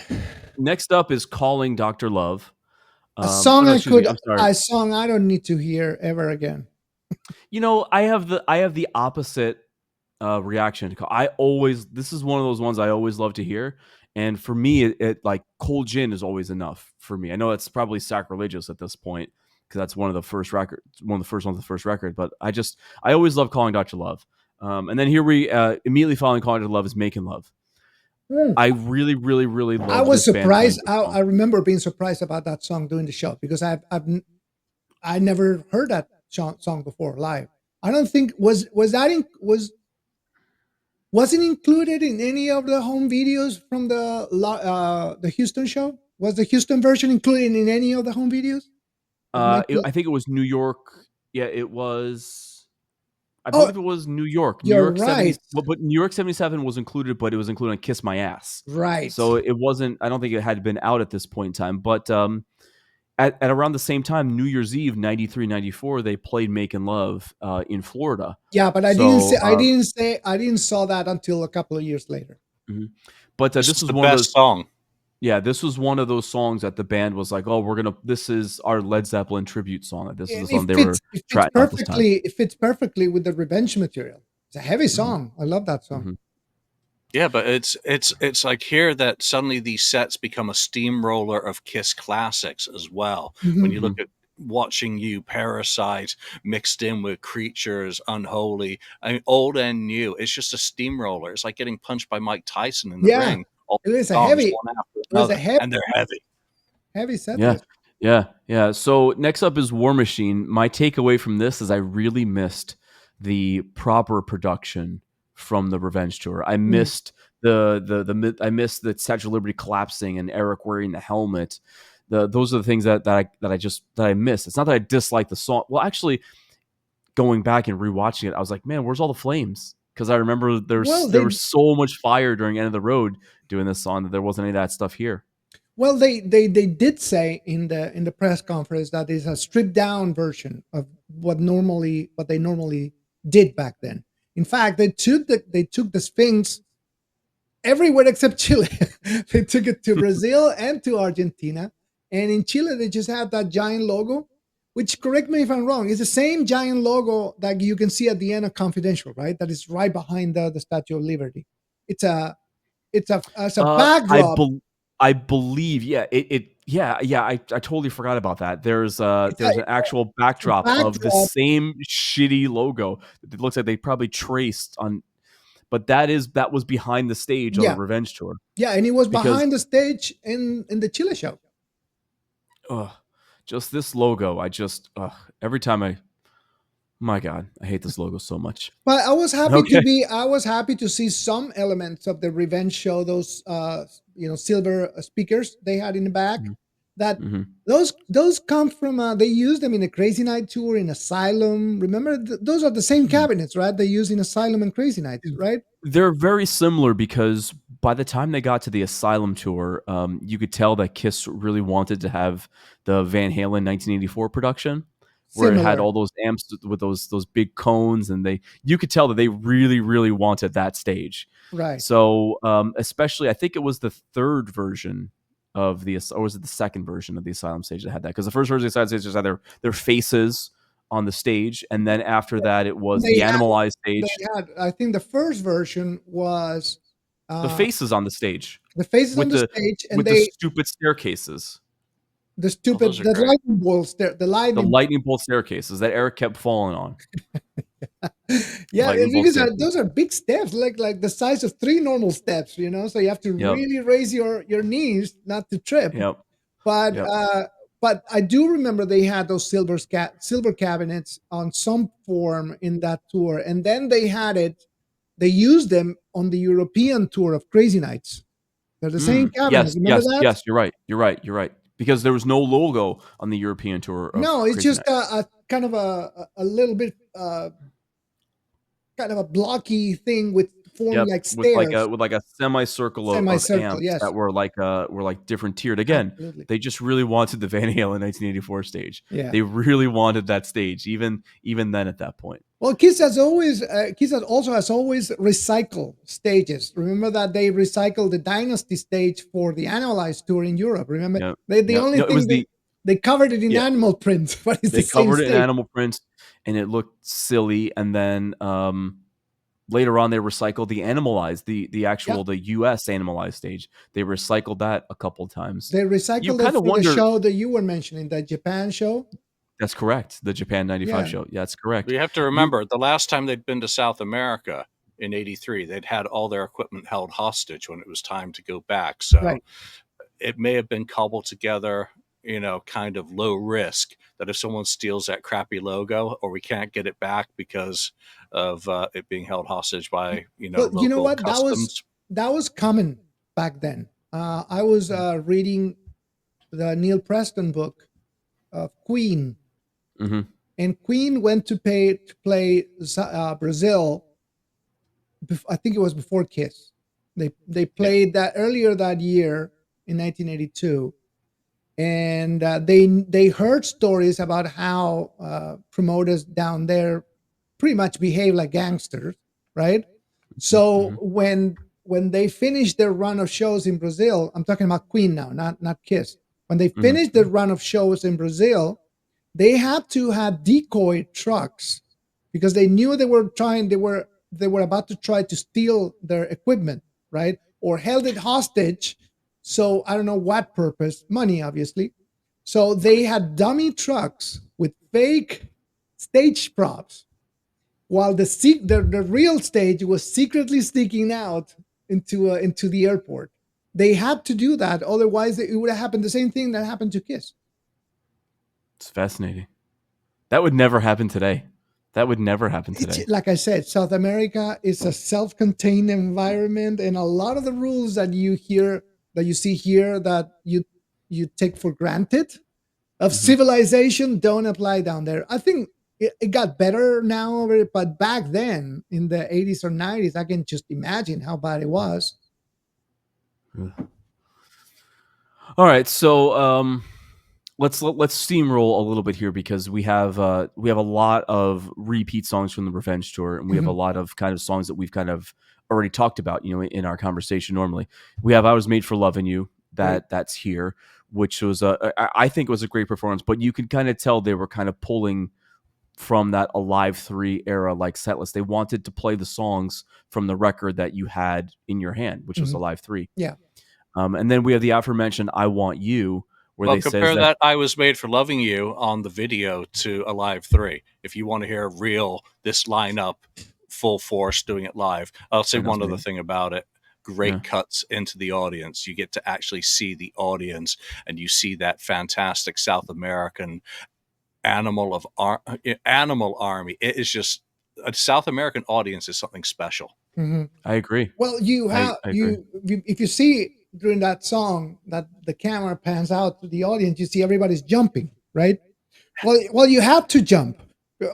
Next up is "Calling Dr. Love." A song I'm sorry. a song I don't need to hear ever again. I have the opposite reaction to this is one of those ones I always love to hear, and for me it like Cold Gin is always enough for me. I know it's probably sacrilegious at this point because that's one of the first ones of the first record, but I always love Calling Dr. Love. And then here we immediately following Calling Dr. Love is Making Love. I really, really, really love. I was this band playing surprised. this song. I remember being surprised about that song during the show because I never heard that song before live. I don't think wasn't included in any of the home videos from the Houston show. Was the Houston version included in any of the home videos? I think it was New York. Yeah, it was. I Oh, believe it was New York. New you're York 70. right. Well, but New York 77 was included, but it was included on Kiss My Ass. Right. So it wasn't. I don't think it had been out at this point in time. But at around the same time, New Year's Eve, 93, 94, they played Making Love in Florida. Yeah, but I didn't saw that until a couple of years later. But This this is was the one of best those. song. Yeah, this was one of those songs that the band was like, "Oh, this is our Led Zeppelin tribute song." This is the song they were trying out this time. It fits perfectly with the Revenge material. It's a heavy song. I love that song. Yeah, but it's like here that suddenly these sets become a steamroller of Kiss classics as well. When you look at Watching You, Parasite, mixed in with Creatures, Unholy, I mean, old and new. It's just a steamroller. It's like getting punched by Mike Tyson in the Yeah, ring. All it is a songs, heavy. one after It was a another, and they're heavy. heavy set Yeah. list. Yeah. So next up is War Machine. My takeaway from this is I really missed the proper production from the Revenge tour. I missed I missed the Statue of Liberty collapsing and Eric wearing the helmet. Those are the things that I missed. It's not that I dislike the song. Well, actually, going back and rewatching it, I was like, man, where's all the flames? Because I remember there was so much fire during End of the Road doing this song that there wasn't any of that stuff here. Well, they did say in the press conference that it's a stripped down version of what they normally did back then. In fact, they took the Sphinx everywhere except Chile. They took it to Brazil and to Argentina, and in Chile they just have that giant logo. Which, correct me if I'm wrong, is the same giant logo that you can see at the end of Confidential, right? That is right behind the Statue of Liberty. It's a backdrop. I believe, yeah. I totally forgot about that. There's an actual backdrop of the same shitty logo. It looks like they probably traced on, but that was behind the stage on the Revenge tour. Yeah, and it was behind the stage in the Chile show. Just this logo, every time my God, I hate this logo so much. But I was happy to see some elements of the Revenge show, those silver speakers they had in the back. that hmm those come from they use them in a Crazy Night tour in Asylum. Remember, those are the same cabinets, right? They use in Asylum and Crazy Nights, right? They're very similar because by the time they got to the Asylum tour, you could tell that Kiss really wanted to have the Van Halen 1984 production, where it had Similar, all those amps with those big cones, and you could tell that they really really wanted that stage. right? So especially, I think it was the third version of or was it the second version of the Asylum stage that had that? Because the first version of the Asylum stage just had their faces on the stage, and then after that, it was They the had Animalized they stage. had. I think the first version was The uh, faces on the stage the faces on with the the stage, and with the stupid staircases, the Oh, those stupid are the great. lightning bolts there, the the lightning. lightning bolt staircases that Eric kept falling on. Yeah, Lightning bolt because staircases. those are big steps, like the size of 3 normal steps. So you have to Yep. really raise your knees not to trip. Yep. But Yep. but I do remember they had those silver cabinets on some form in that tour, and then they had it. They used them on the European tour of Crazy Nights. They're the same cabinet. Yes. Remember Yes. that? Yes. You're right. You're right. You're right. Because there was no logo on the European tour of No, it's Crazy just Nights. a kind of a little bit kind of a blocky thing with form Yep, like stairs, with like a semicircle of semicircle. amps Yes, that were like different tiered. Again, absolutely. they just really wanted the Van Halen 1984 stage. Yeah. They really wanted that stage, even then at that point. Well, Kiss has always recycled stages. Remember that they recycled the Dynasty stage for the Animalized tour in Europe. Remember, Yep, the yep. only No, it was thing they covered it in yeah, animal print, but it's the they same covered it in stage. animal prints, and it looked silly. And then later on, they recycled the Animalized, the Yeah, actual the U.S. Animalized stage. They recycled that a couple times. they You recycled it kind of for the wonder. show that you were mentioning, the Japan show. That's correct. The Japan '95 Yeah, show. Yeah, that's correct. We have to You remember the last time they'd been to South America in '83, they'd had all their equipment held hostage when it was time to go back. So right. it may have been cobbled together, kind of low risk that if someone steals that crappy logo or we can't get it back because of it being held hostage by, Well, you know local what? customs. That was common back then. I was reading the Neil Preston book of Queen, hmm and Queen went to play Brazil. I think it was before Kiss. They Yeah. played that earlier that year in 1982, and they heard stories about how promoters down there pretty much behave like gangsters, right? So hmm when they finished their run of shows in Brazil, I'm talking about Queen now, not Kiss. When they hmm finished the run of shows in Brazil, they had to have decoy trucks because they knew they were about to try to steal their equipment, right? Or held it hostage. So I don't know what purpose, money, obviously. So they had dummy trucks with fake stage props, while the real stage was secretly sticking out into the airport. They had to do that, otherwise it would have happened the same thing that happened to Kiss. It's fascinating. That would never happen today. That would never happen It's today. like I said, South America is a self-contained environment, and a lot of the rules that you see here that you take for granted of hmm civilization don't apply down there. I think it got better now, but back then in the 80s or 90s, I can just imagine how bad it was. All right, so let's steamroll a little bit here because we have a lot of repeat songs from the Revenge tour, and we have a Mhm. lot of kind of songs that we've kind of already talked about, in our conversation. Normally, we have "I Was Made for Loving You," Right. that's here, which was I think was a great performance, but you can kind of tell they were kind of pulling from that Alive 3 era like setlist. They wanted to play the songs from the record that you had in your hand, which was Mhm. Alive 3. Yeah. And then we have the aforementioned "I Want You," where Well, they says compare that that "I Was Made for Loving You" on the video to Alive 3. If you want to hear this lineup full force doing it live. I'll say one other fascinating. thing about it. Yeah. Great cuts into the audience. You get to actually see the audience, and you see that fantastic South American animal army. It is just a South American audience is something special. Mhm. I agree. Well, you have I agree. if you see during that song that the camera pans out to the audience, you see everybody's jumping, right? Well, you have to jump.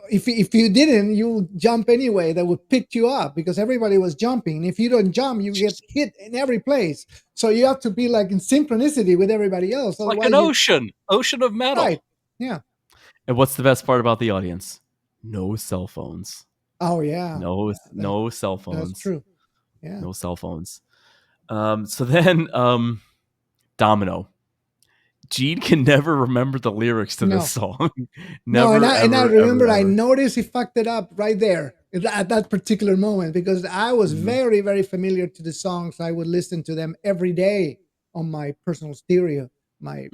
If you didn't, you jump anyway. That would pick you up because everybody was jumping. If you don't jump, you get hit in every place. So you have to be like in synchronicity with everybody else. It's like Otherwise, an ocean of metal. right? Yeah. And what's the best part about the audience? No cell phones. Oh yeah. No cell phones. That's true. Yeah. No cell phones. So then, Domino. Gene can never remember the lyrics to this song. Never, and I remember I noticed he fucked it up right there at that particular moment because I was very, very familiar to the songs. I would listen to them every day on my personal stereo, my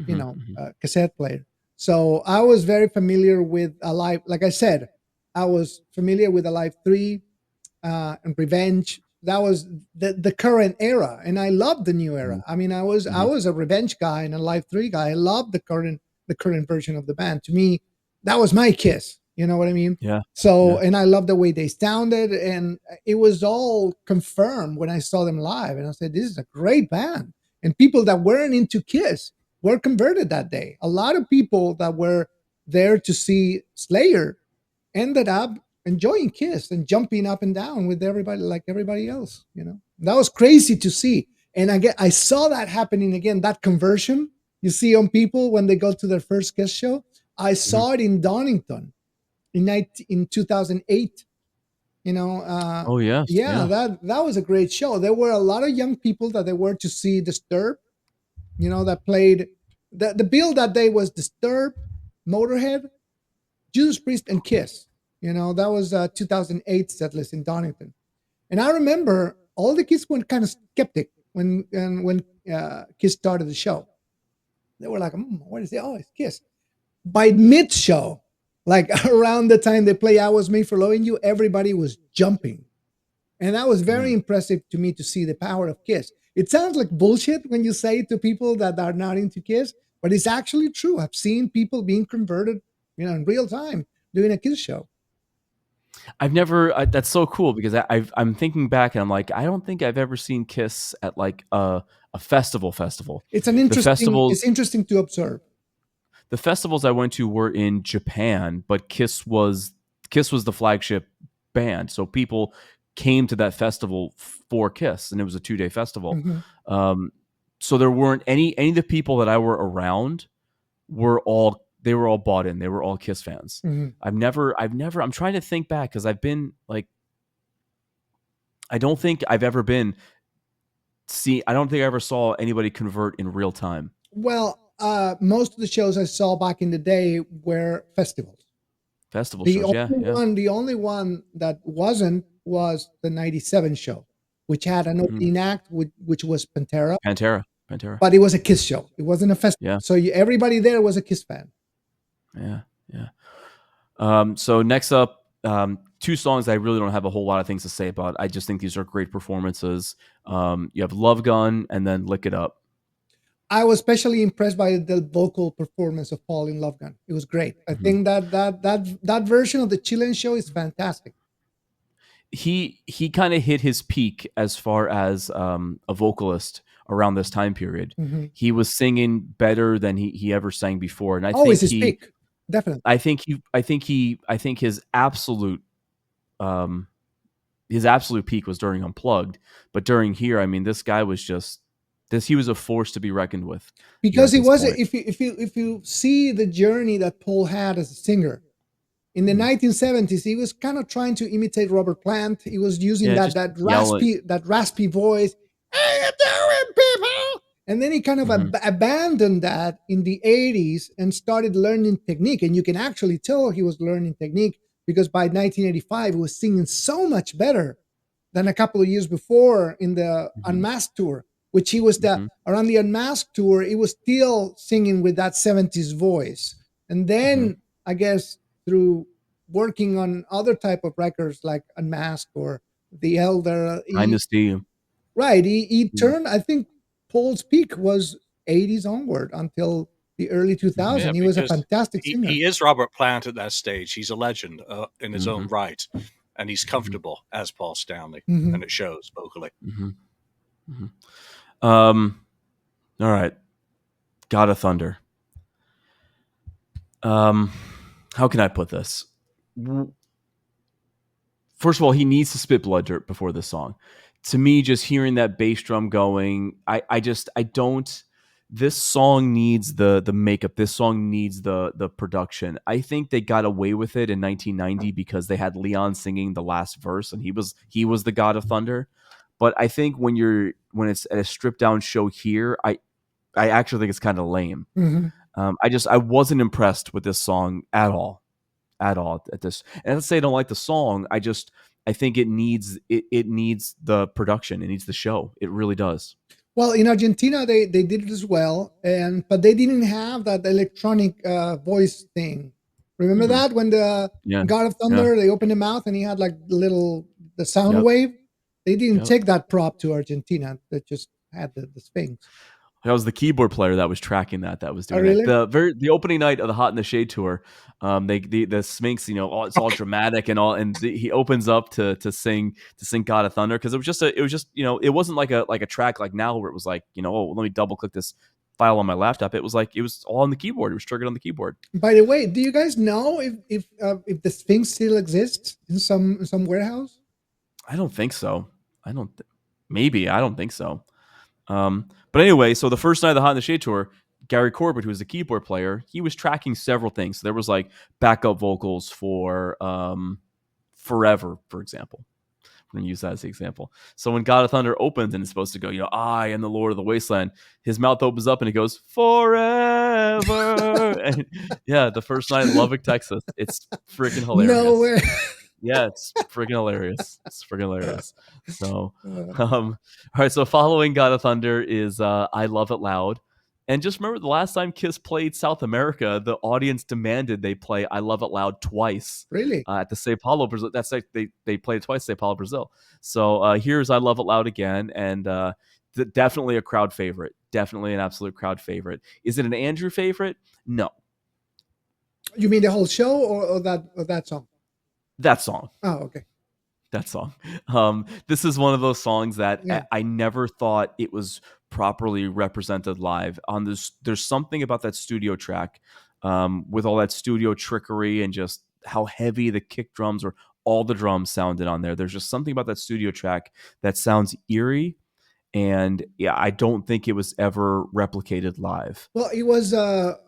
cassette player. So I was very familiar with Alive. Like I said, I was familiar with Alive 3 and Revenge. That was the current era, and I loved the new era. I mean, I was a Revenge guy and a Live 3 guy. I loved the current version of the band. To me, that was my Kiss. You know what I mean? Yeah. So, and I loved the way they sounded, and it was all confirmed when I saw them live. And I said, "This is a great band." And people that weren't into Kiss were converted that day. A lot of people that were there to see Slayer ended up enjoying Kiss and jumping up and down with everybody like everybody else. That was crazy to see. And I saw that happening again, that conversion you see on people when they go to their first Kiss show. I saw it in Donington in 2008. Oh yeah. That was a great show. There were a lot of young people that they were to see Disturbed, that played the bill that day was Disturbed, Motorhead, Judas Priest, and Kiss. That was 2008 setlist in Donington. And I remember all the kids were kind of skeptic when Kiss started the show. They were like, what is it? Oh, it's Kiss. By mid-show, like around the time they play I Was Made for Loving You, everybody was jumping. And that was very impressive to me to see the power of Kiss. It sounds like bullshit when you say it to people that are not into Kiss, but it's actually true. I've seen people being converted, in real time doing a Kiss show. I've never. That's so cool because I'm thinking back and I'm like, I don't think I've ever seen Kiss at like a festival. It's It's interesting to observe. The festivals I went to were in Japan, but Kiss was the flagship band, so people came to that festival for Kiss, and it was a 2-day festival. So there weren't any of the people that I were around were all bought in. They were all Kiss fans. I'm trying to think back because I've been like, I don't think I ever saw anybody convert in real time. Well, most of the shows I saw back in the day were festivals. Shows, The only one that wasn't was the 97 show, which had an opening act, which was Pantera. But it was a Kiss show. It wasn't a festival. Yeah. So everybody there was a Kiss fan. Yeah. So next up, 2 songs I really don't have a whole lot of things to say about. I just think these are great performances. You have Love Gun and then Lick It Up. I was especially impressed by the vocal performance of Paul in Love Gun. It was great. I think that version of the Chilean show is fantastic. He kind of hit his peak as far as a vocalist around this time period. He was singing better than he ever sang before, and I think his peak. Definitely. I think his absolute peak was during Unplugged, but during here, I mean, this guy was just he was a force to be reckoned with. Because he was, if you see the journey that Paul had as a singer in the 1970s, he was kind of trying to imitate Robert Plant. He was using that raspy voice. How you doing, people? And then he kind of abandoned that in the 80s and started learning technique. And you can actually tell he was learning technique because by 1985, he was singing so much better than a couple of years before in the Unmasked tour, which he was around the Unmasked tour, he was still singing with that 70s voice. And then I guess through working on other type of records like Unmasked or The Elder. Right. He turned, I think Paul's peak was 80s onward until the early 2000s. Yeah, he was a fantastic singer. He is Robert Plant at that stage. He's a legend in his own right. And he's comfortable as Paul Stanley. And it shows vocally. All right. God of Thunder. How can I put this? First of all, he needs to spit blood dirt before this song. To me, just hearing that bass drum going, I don't. This song needs the makeup. This song needs the production. I think they got away with it in 1990 because they had Leon singing the last verse, and he was the God of Thunder. But I think when it's at a stripped down show here, I actually think it's kind of lame. Mm-hmm. I wasn't impressed with this song at all at this. And let's say I don't like the song. I think it needs the production. It needs the show. It really does. Well, in Argentina, they did it as well, but they didn't have that electronic voice thing. Remember that when the Yeah. God of Yeah. Thunder, they opened the mouth and he had like the sound Yep. wave. They didn't Yep. take that prop to Argentina. They just had the Sphinx. That was the keyboard player that was tracking that was Oh, doing really? that. The opening night of the Hot in the Shade tour, the Sphinx, it's all dramatic and all, and he opens up to sing God of Thunder because it was just it wasn't like a track like now where it was like oh, let me double click this file on my laptop. It was like it was all on the keyboard. It was triggered on the keyboard. By the way, do you guys know if the Sphinx still exists in some warehouse? I don't think so. Maybe I don't think so. But anyway, so the first night of the Hot in the Shade tour, Gary Corbett, who was the keyboard player, he was tracking several things. So there was like backup vocals for Forever, for example. I'm going to use that as the example. So when God of Thunder opens and it's supposed to go, I am the Lord of the Wasteland, his mouth opens up and it goes, Forever. And yeah, the first night in Lubbock, Texas. It's freaking hilarious. No way. Yeah, it's freaking hilarious. So, all right. So following God of Thunder is I Love It Loud. And just remember the last time Kiss played South America, the audience demanded they play I Love It Loud twice. Really? At the Sao Paulo, Brazil. That's like they played it twice, Sao Paulo, Brazil. So here's I Love It Loud again. And definitely a crowd favorite. Definitely an absolute crowd favorite. Is it an Andrew favorite? No. You mean the whole show or that song? That song. Oh, okay. That song. This is one of those songs that Yeah. I never thought it was properly represented live. On this, there's something about that studio track, with all that studio trickery and just how heavy the kick drums or all the drums sounded on there. There's just something about that studio track that sounds eerie, and yeah, I don't think it was ever replicated live. Well, it was Hot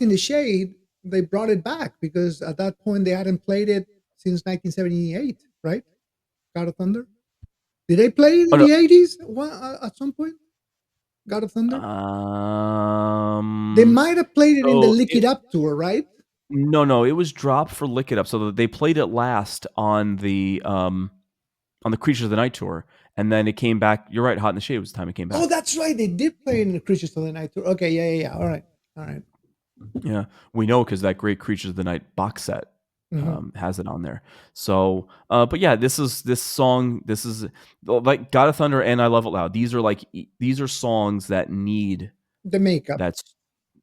in the Shade. They brought it back because at that point they hadn't played it since 1978, right? God of Thunder. Did they play it in the 80s at some point? God of Thunder. They might have played it in the Lick It Up tour, right? No, it was dropped for Lick It Up. So they played it last on the Creatures of the Night tour, and then it came back. You're right, Hot in the Shade was the time it came back. Oh, that's right. They did play it in the Creatures of the Night tour. Okay, yeah. All right. Yeah, we know because that great Creatures of the Night box set has it on there. So, but yeah, this song. This is like God of Thunder and I Love It Loud. These are songs that need the makeup.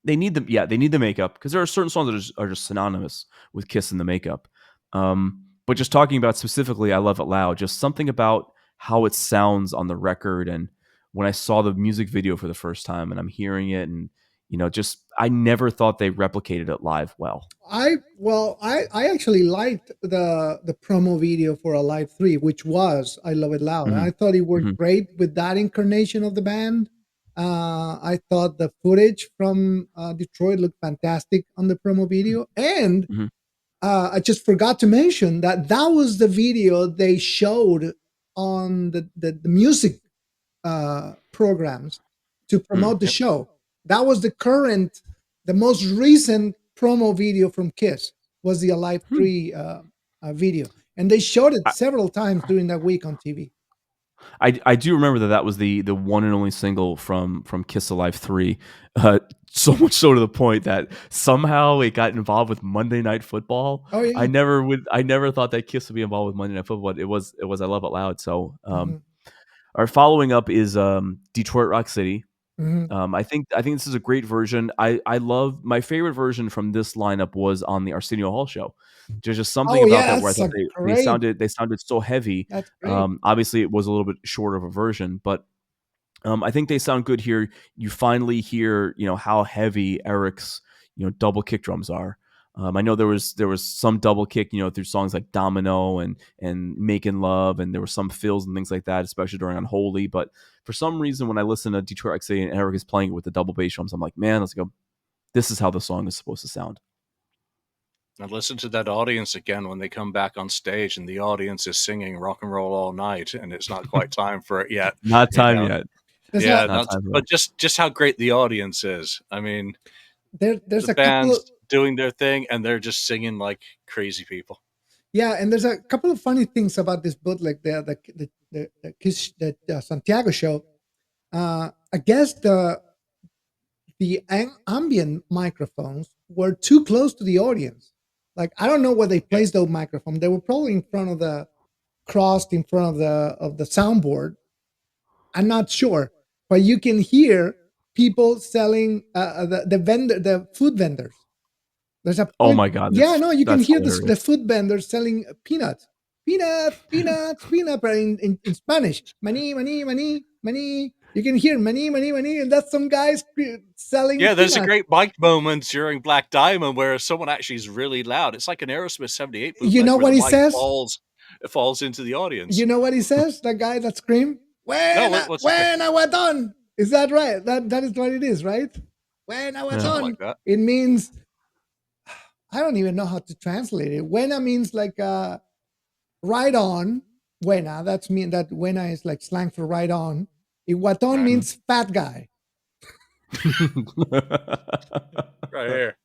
They need the makeup because there are certain songs that are just synonymous with Kiss and the makeup. But just talking about specifically I Love It Loud, just something about how it sounds on the record. And when I saw the music video for the first time and I'm hearing it and I never thought they replicated it live well. I actually liked the promo video for Alive 3, which was I Love It Loud. I thought it worked great with that incarnation of the band. I thought the footage from Detroit looked fantastic on the promo video. And I just forgot to mention that was the video they showed on the music programs to promote the show. That was the most recent promo video from Kiss was the Alive 3 video. And they showed it several times during that week on TV. I do remember that was the one and only single from Kiss Alive 3. So much so to the point that somehow it got involved with Monday Night Football. Oh yeah. I never thought that Kiss would be involved with Monday Night Football. It was I Love It Loud. So our following up is Detroit Rock City. I think this is a great version. I love my favorite version from this lineup was on the Arsenio Hall show. There's just something about that where I thought they sounded so heavy. That's great. Obviously, it was a little bit short of a version, but I think they sound good here. You finally hear, how heavy Eric's, double kick drums are. I know there was some double kick, through songs like Domino and Making Love, and there were some fills and things like that, especially during Unholy. But for some reason, when I listen to Detroit XA and Eric is playing it with the double bass drums, I'm like, man, let's go. This is how the song is supposed to sound. Now listen to that audience again when they come back on stage, and the audience is singing "Rock and Roll All Night," and it's not quite time for it yet. Not time yet. Yeah, Not time but just how great the audience is. I mean, there's the a couple band's of, doing their thing, and they're just singing like crazy people. yeah, and there's a couple of funny things about this bootleg there. The Santiago show. I guess the ambient microphones were too close to the audience. Like, I don't know where they placed those microphones. They were probably in front of crossed in front of the soundboard. I'm not sure, but you can hear people selling the food vendors. There's a point, oh my god! Yeah, no, you can hear the hilarious. food vendors selling peanuts, but in Spanish, money, money, money, money. You can hear money, money, money, and that's some guys selling. Yeah, there's peanuts. a great mic moment during Black Diamond where someone actually is really loud. It's like an Aerosmith '78 bootleg. You know where what the he mic says? falls into the audience. You know what he says? The guy that screamed, when I was done. Is that right? That is what it is, right? When I was done. Like that. It means, I don't even know how to translate it. Buena means like right on. Buena, that buena is like slang for right on. Iguaton means fat guy. Right here.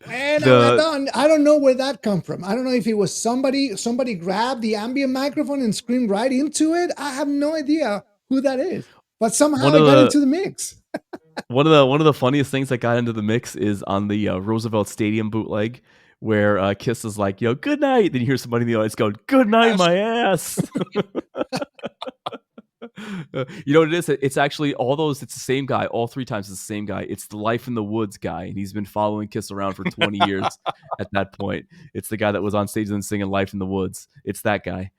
And I don't know where that come from. I don't know if it was somebody grabbed the ambient microphone and screamed right into it. I have no idea who that is, but somehow it got into the mix. One of the funniest things that got into the mix is on the Roosevelt Stadium bootleg, where Kiss is like, "Yo, good night." Then you hear somebody in the audience going, "Good night, my ass." You know what it is? It's actually it's the same guy. All three times it's the same guy. It's the Life in the Woods guy, and he's been following Kiss around for 20 years at that point. It's the guy that was on stage and singing Life in the Woods. It's that guy.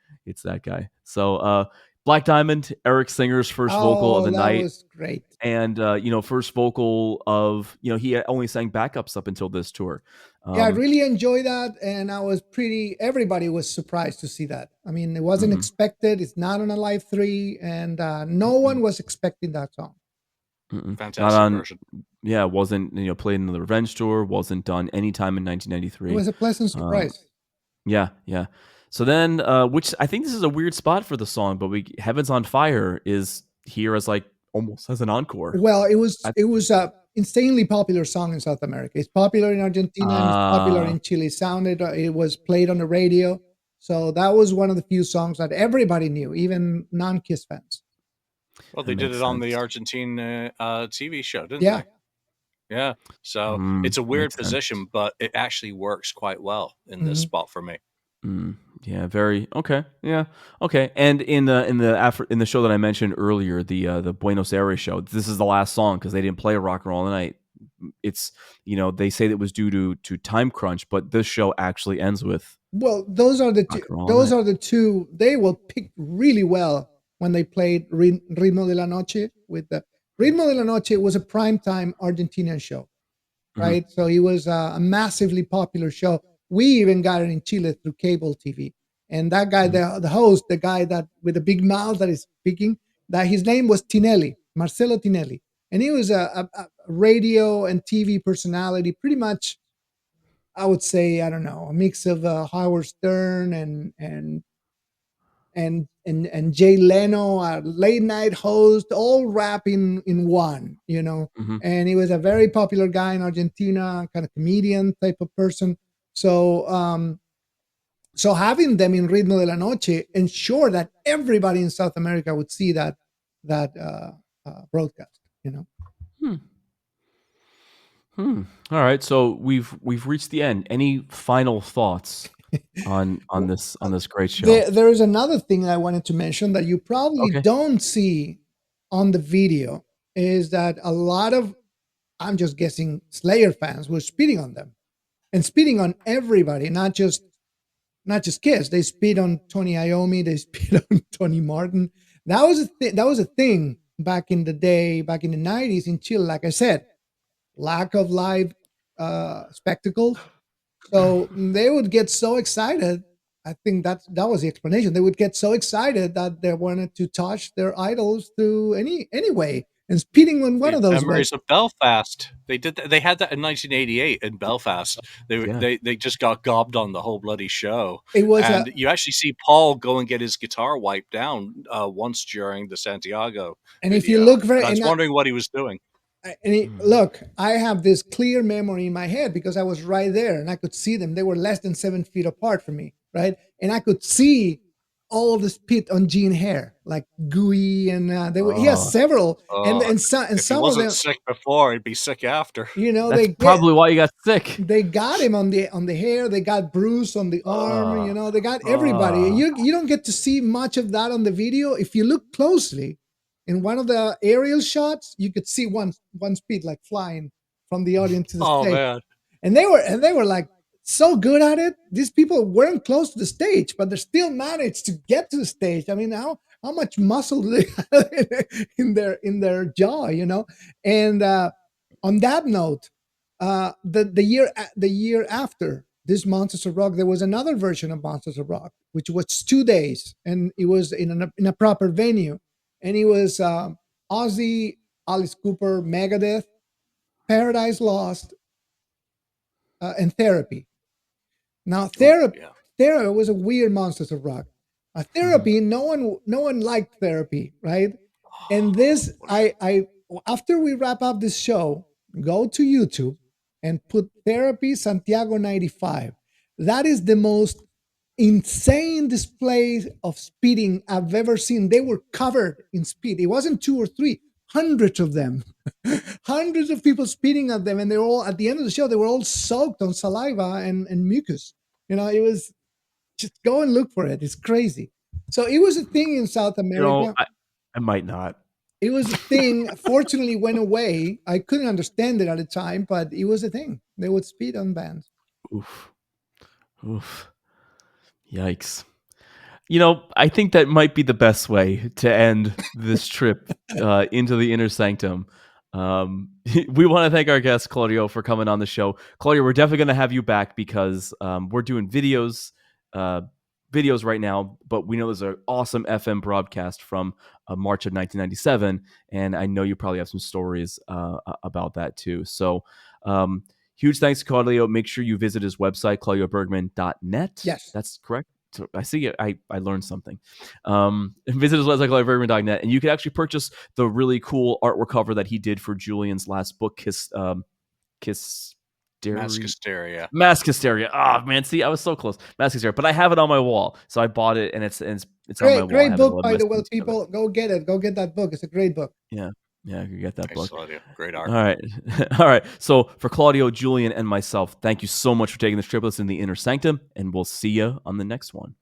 So Black Diamond, Eric Singer's first vocal of the night. That was great. And first vocal of, he only sang backups up until this tour. Yeah, I really enjoyed that, and everybody was surprised to see that. I mean, it wasn't expected. It's not on a Live 3, and no one was expecting that song. Fantastic version. Yeah, wasn't played in the Revenge tour, wasn't done anytime in 1993. It was a pleasant surprise. Yeah. So then, which I think this is a weird spot for the song, but Heaven's on Fire is here as like almost as an encore. Well, it was a insanely popular song in South America. It's popular in Argentina and it's popular in Chile. It was played on the radio. So that was one of the few songs that everybody knew, even non-Kiss fans. Well, they did it on the Argentine TV show, didn't they? Yeah. So it's a weird position, but it actually works quite well in this spot for me. Yeah, very okay. Yeah, okay. And in the show that I mentioned earlier, the Buenos Aires show, this is the last song because they didn't play Rock and Roll All Night. It's they say that it was due to time crunch, but this show actually ends with. Well, those are the two. Those are the two. They will pick really well when they played Ritmo de la Noche with the Ritmo de la Noche was a primetime Argentinian show, right? So it was a massively popular show. We even got it in Chile through cable TV. And that guy, the host, the guy that with the big mouth that is speaking, that his name was Tinelli, Marcelo Tinelli. And he was a radio and TV personality, pretty much, I would say, I don't know, a mix of Howard Stern and Jay Leno, a late night host, all rapping in one, And he was a very popular guy in Argentina, kind of comedian type of person. So, so having them in Ritmo de la Noche ensured that everybody in South America would see that broadcast. All right, so we've reached the end. Any final thoughts on this great show? There is another thing I wanted to mention that you probably don't see on the video is that a lot of, I'm just guessing, Slayer fans were spitting on them and spitting on everybody, not just Kiss. They spit on Tony Iommi, they spit on Tony Martin. That was a thing back in the day, back in the 90s in Chile, like I said, lack of live spectacles. So they would get so excited. I think that was the explanation. They would get so excited that they wanted to touch their idols through any way. And speeding on one The of those ways. memories of Belfast. They did that. They had that in 1988 in Belfast. They just got gobbed on the whole bloody show. It was And you actually see Paul go and get his guitar wiped down once during the Santiago and if video. you look very, And I was and wondering what he was doing. look, I have this clear memory in my head because I was right there and I could see them. They were less than 7 feet apart from me, right? And I could see all the spit on Gene hair, like gooey, and he has several, and some If he some of wasn't them, sick before, he'd be sick after. That's probably why you got sick. They got him on the hair. They got bruise on the arm. They got everybody. You don't get to see much of that on the video. If you look closely, in one of the aerial shots, you could see one speed like flying from the audience to the stage. Man. And they were like so good at it. These people weren't close to the stage, but they still managed to get to the stage. I mean, how much muscle do they have in their jaw, And on that note, the year after this Monsters of Rock, there was another version of Monsters of Rock, which was 2 days, and it was in a proper venue, and it was Ozzy, Alice Cooper, Megadeth, Paradise Lost, and Therapy. Now, Therapy was a weird Monsters of Rock. Therapy, no one liked Therapy, right? And this, I after we wrap up this show, go to YouTube and put Therapy Santiago 95. That is the most insane display of speeding I've ever seen. They were covered in speed. It wasn't 2 or 3, hundreds of them. Hundreds of people speeding at them, and they were all, at the end of the show, they were all soaked on saliva and mucus. It was just, go and look for it. It's crazy. So it was a thing in South America. I might not. It was a thing. Fortunately, went away. I couldn't understand it at the time, but it was a thing. They would speed on bands. Oof. Yikes. I think that might be the best way to end this trip into the Inner Sanctum. We want to thank our guest, Claudio, for coming on the show. Claudio, we're definitely going to have you back because we're doing videos right now, but we know there's an awesome FM broadcast from March of 1997, and I know you probably have some stories about that too. So huge thanks to Claudio. Make sure you visit his website, claudiobergman.net. Yes. That's correct. So I see it. I learned something. Visit his website, claudiobergman.net, and you can actually purchase the really cool artwork cover that he did for Julian's last book, Mask Hysteria. Mask Hysteria. Oh man, see, I was so close. Mask Hysteria, but I have it on my wall, so I bought it, and it's on my wall. Great book, by the way, people. Go get it. Go get that book. It's a great book. Yeah, you can get that book. Claudio. Great art. All right. So for Claudio, Julian, and myself, thank you so much for taking this trip with us in the Inner Sanctum, and we'll see you on the next one.